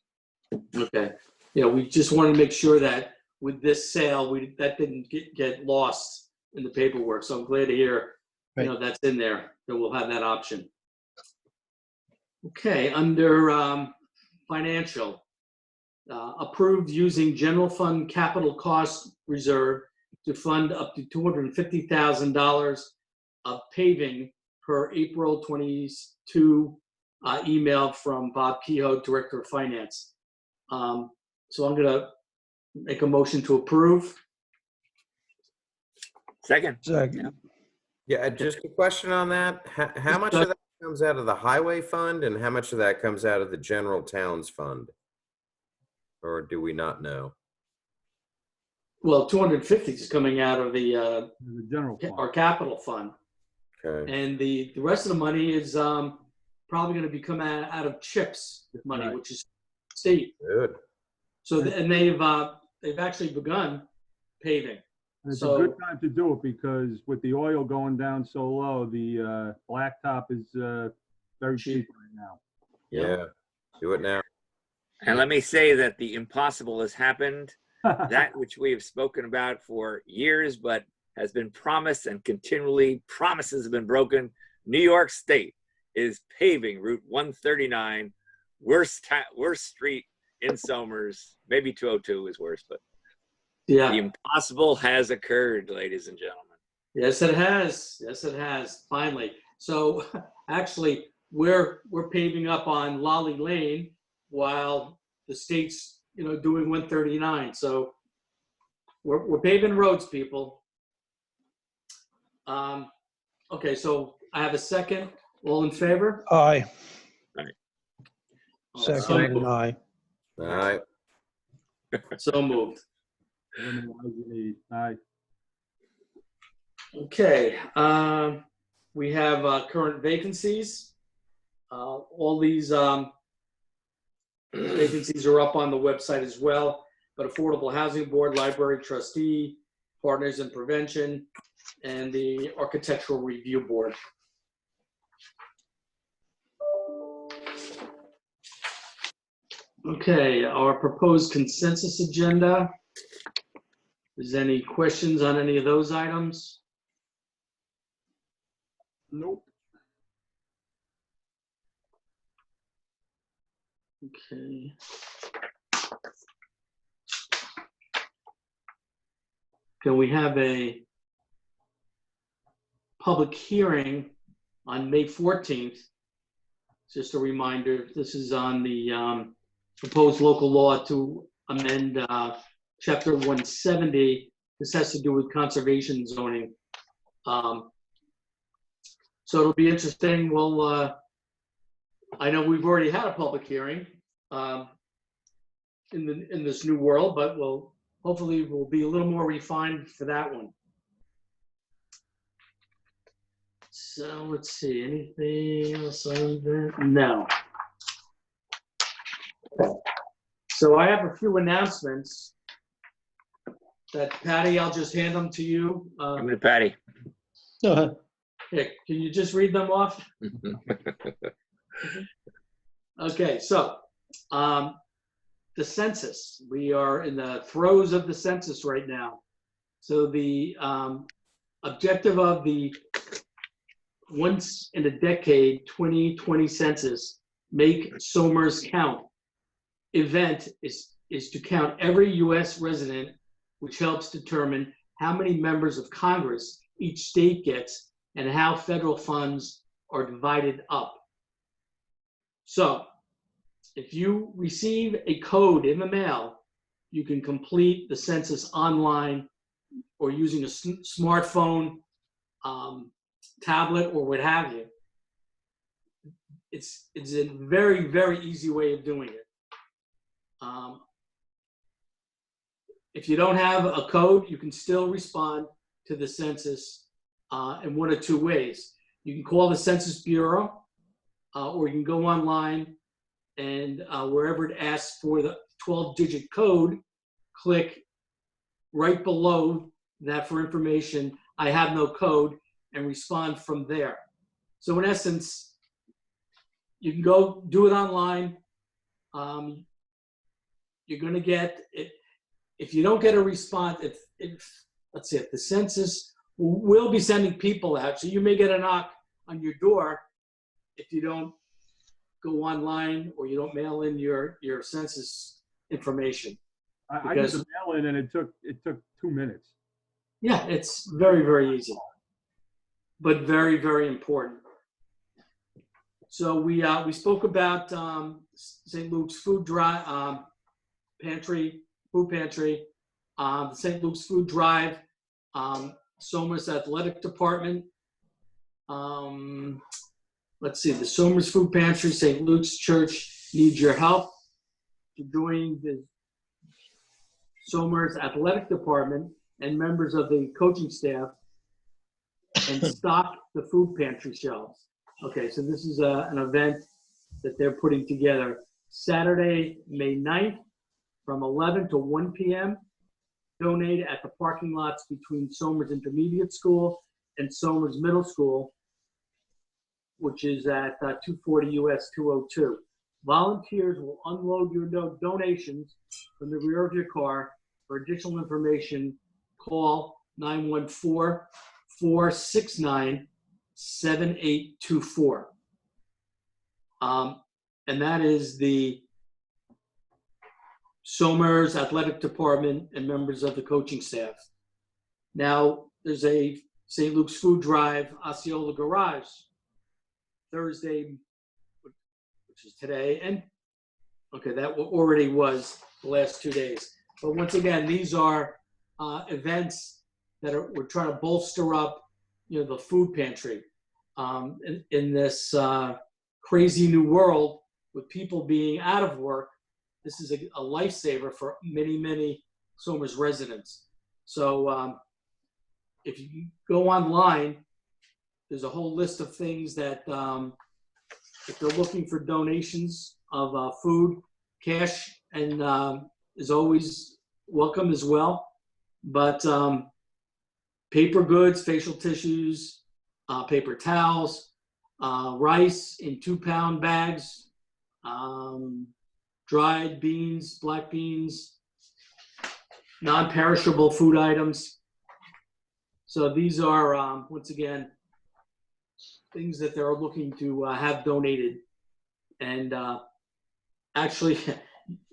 Okay. Yeah, we just wanted to make sure that with this sale, that didn't get lost in the paperwork. So I'm glad to hear, that's in there, that we'll have that option. Okay, under financial, approved using general fund capital cost reserve to fund up to $250,000 of paving per April 22 email from Bob Kehoe, Director of Finance. So I'm gonna make a motion to approve. Second. Second. Yeah, just a question on that. How much of that comes out of the highway fund and how much of that comes out of the general towns fund? Or do we not know? Well, 250 is coming out of The general our fund. capital fund. Okay. And the rest of the money is probably going to be coming out of CHIPS money, Right. which is state. Good. So, and they've actually begun paving. And it's So- a good time to do it because with the oil going down so low, the blacktop is very cheap right now. Yeah. Do it now. And let me say that the impossible has happened. That which we have spoken about for years, but has been promised and continually promises have been broken. New York State is paving Route 139, worst street in Somers. Maybe 202 is worse, but the Yeah. impossible has occurred, ladies and gentlemen. Yes, it has. Yes, it has. Finally. So actually, we're paving up on Lolly Lane while the state's doing 139. So we're paving roads, people. Okay, so I have a second. All in favor? Aye. So Second and aye. All right. So moved. Limit wise you need. Aye. Okay, we have current vacancies. All these vacancies are up on the website as well, but Affordable Housing Board, Library Trustee, Partners in Prevention, and the Architectural Review Board. Okay, our proposed consensus agenda. Is any questions on any of those items? Nope. Okay. Can we have a public hearing on May 14th? Just a reminder, this is on the proposed local law to amend Chapter 170. This has to do with conservation zoning. So it'll be interesting. We'll, I know we've already had a public hearing in this new world, but we'll hopefully we'll be a little more refined for that one. So let's see, anything else on that? No. So I have a few announcements that, Patty, I'll just hand them to you. Give me to Patty. Uh, Can you just read them off? Okay, so the census. We are in the throes of the census right now. So the objective of the once in a decade 2020 census, Make Somers Count event is to count every U.S. resident, which helps determine how many members of Congress each state gets and how federal funds are divided up. So if you receive a code in the mail, you can complete the census online or using a smartphone, tablet, or what have you. It's a very, very easy way of doing it. If you don't have a code, you can still respond to the census in one of two ways. You can call the Census Bureau, or you can go online and wherever it asks for the 12-digit code, click right below that for information, I have no code, and respond from there. So in essence, you can go do it online. You're going to get it. If you don't get a response, let's see, if the census will be sending people out, so you may get a knock on your door if you don't go online or you don't mail in your census information. I did the mail in and it took 2 minutes. Yeah, it's very, very easy, but very, very important. So we spoke about St. Luke's food pantry, the St. Luke's Food Drive, Somers Athletic Department. Let's see, the Somers Food Pantry, St. Luke's Church needs your help. To join the Somers Athletic Department and members of the coaching staff and stock the food pantry shelves. Okay, so this is an event that they're putting together Saturday, May 9th from 11 to 1 p.m. Donate at the parking lots between Somers Intermediate School and Somers Middle School, which is at 240 US 202. Volunteers will unload your donations from the rear of your car. For additional information, call 914-469-7824. And that is the Somers Athletic Department and members of the coaching staff. Now, there's a St. Luke's Food Drive, Osceola Garage, Thursday, which is today, and okay, that already was the last 2 days. But once again, these are events that we're trying to bolster up, the food pantry. In this crazy new world with people being out of work, this is a lifesaver for many, many Somers residents. So if you go online, there's a whole list of things that if they're looking for donations of food, cash, and is always welcome as well. But paper goods, facial tissues, paper towels, rice in 2-pound bags, dried beans, black beans, non-perishable food items. So these are, once again, things that they're looking to have donated. And actually,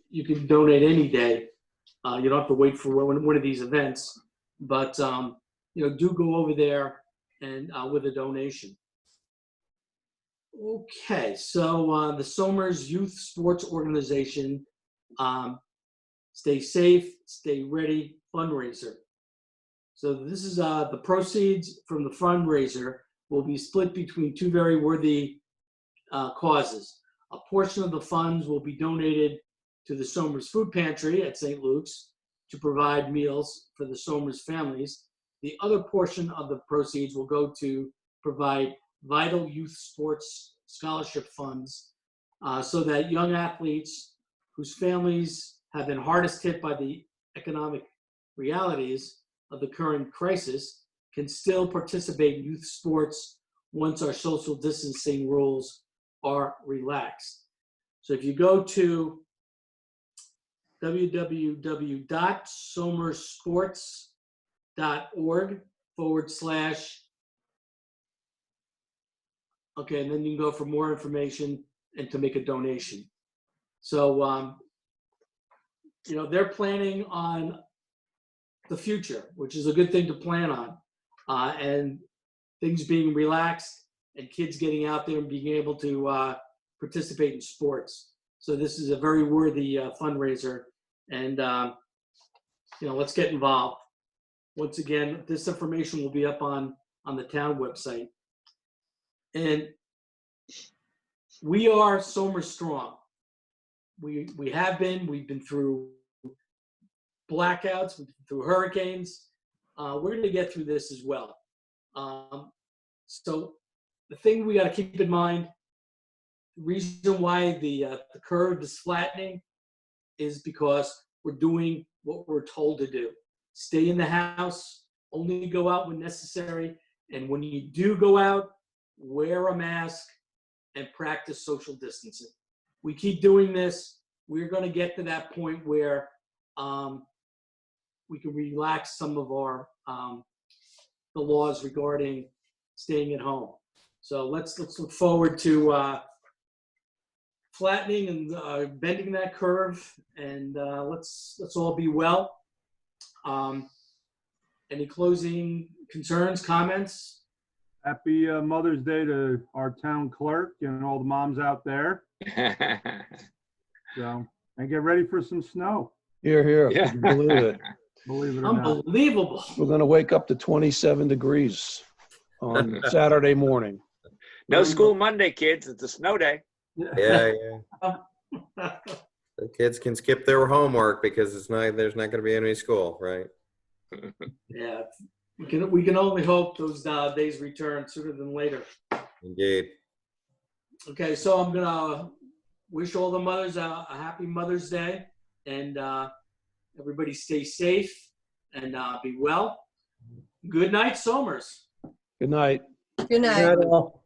you can donate any day. You don't have to wait for one of these events. But, do go over there and with a donation. Okay, so the Somers Youth Sports Organization, Stay Safe, Stay Ready fundraiser. So this is the proceeds from the fundraiser will be split between two very worthy causes. A portion of the funds will be donated to the Somers Food Pantry at St. Luke's, to provide meals for the Somers families. The other portion of the proceeds will go to provide vital youth sports scholarship funds so that young athletes whose families have been hardest hit by the economic realities of the current crisis can still participate in youth sports once our social distancing rules are relaxed. So if you go to www.somersports.org / okay, and then you can go for more information and to make a donation. So, they're planning on the future, which is a good thing to plan on, and things being relaxed and kids getting out there and being able to participate in sports. So this is a very worthy fundraiser, and let's get involved. Once again, this information will be up on the town website. And we are Somers strong. We've been through blackouts, we've been through hurricanes. We're going to get through this as well. So the thing we got to keep in mind, the reason why the curve is flattening is because we're doing what we're told to do. Stay in the house, only go out when necessary, and when you do go out, wear a mask and practice social distancing. We keep doing this, we're going to get to that point where we can relax some of our the laws regarding staying at home. So let's look forward to flattening and bending that curve, and let's all be well. Any closing concerns, comments? Happy Mother's Day to our town clerk and all the moms out there. So, and get ready for some snow. Here, here. Yeah. Believe it. Believe it or not. Unbelievable. We're going to wake up to 27 degrees on Saturday morning. No school Monday, kids. It's a snow day. Yeah. The kids can skip their homework because there's not going to be any school, right? Yeah, we can only hope those days return sooner than later. Indeed. Okay, so I'm gonna wish all the mothers a happy Mother's Day, and everybody stay safe and be well. Good night, Somers. Good night. Good night. Not all.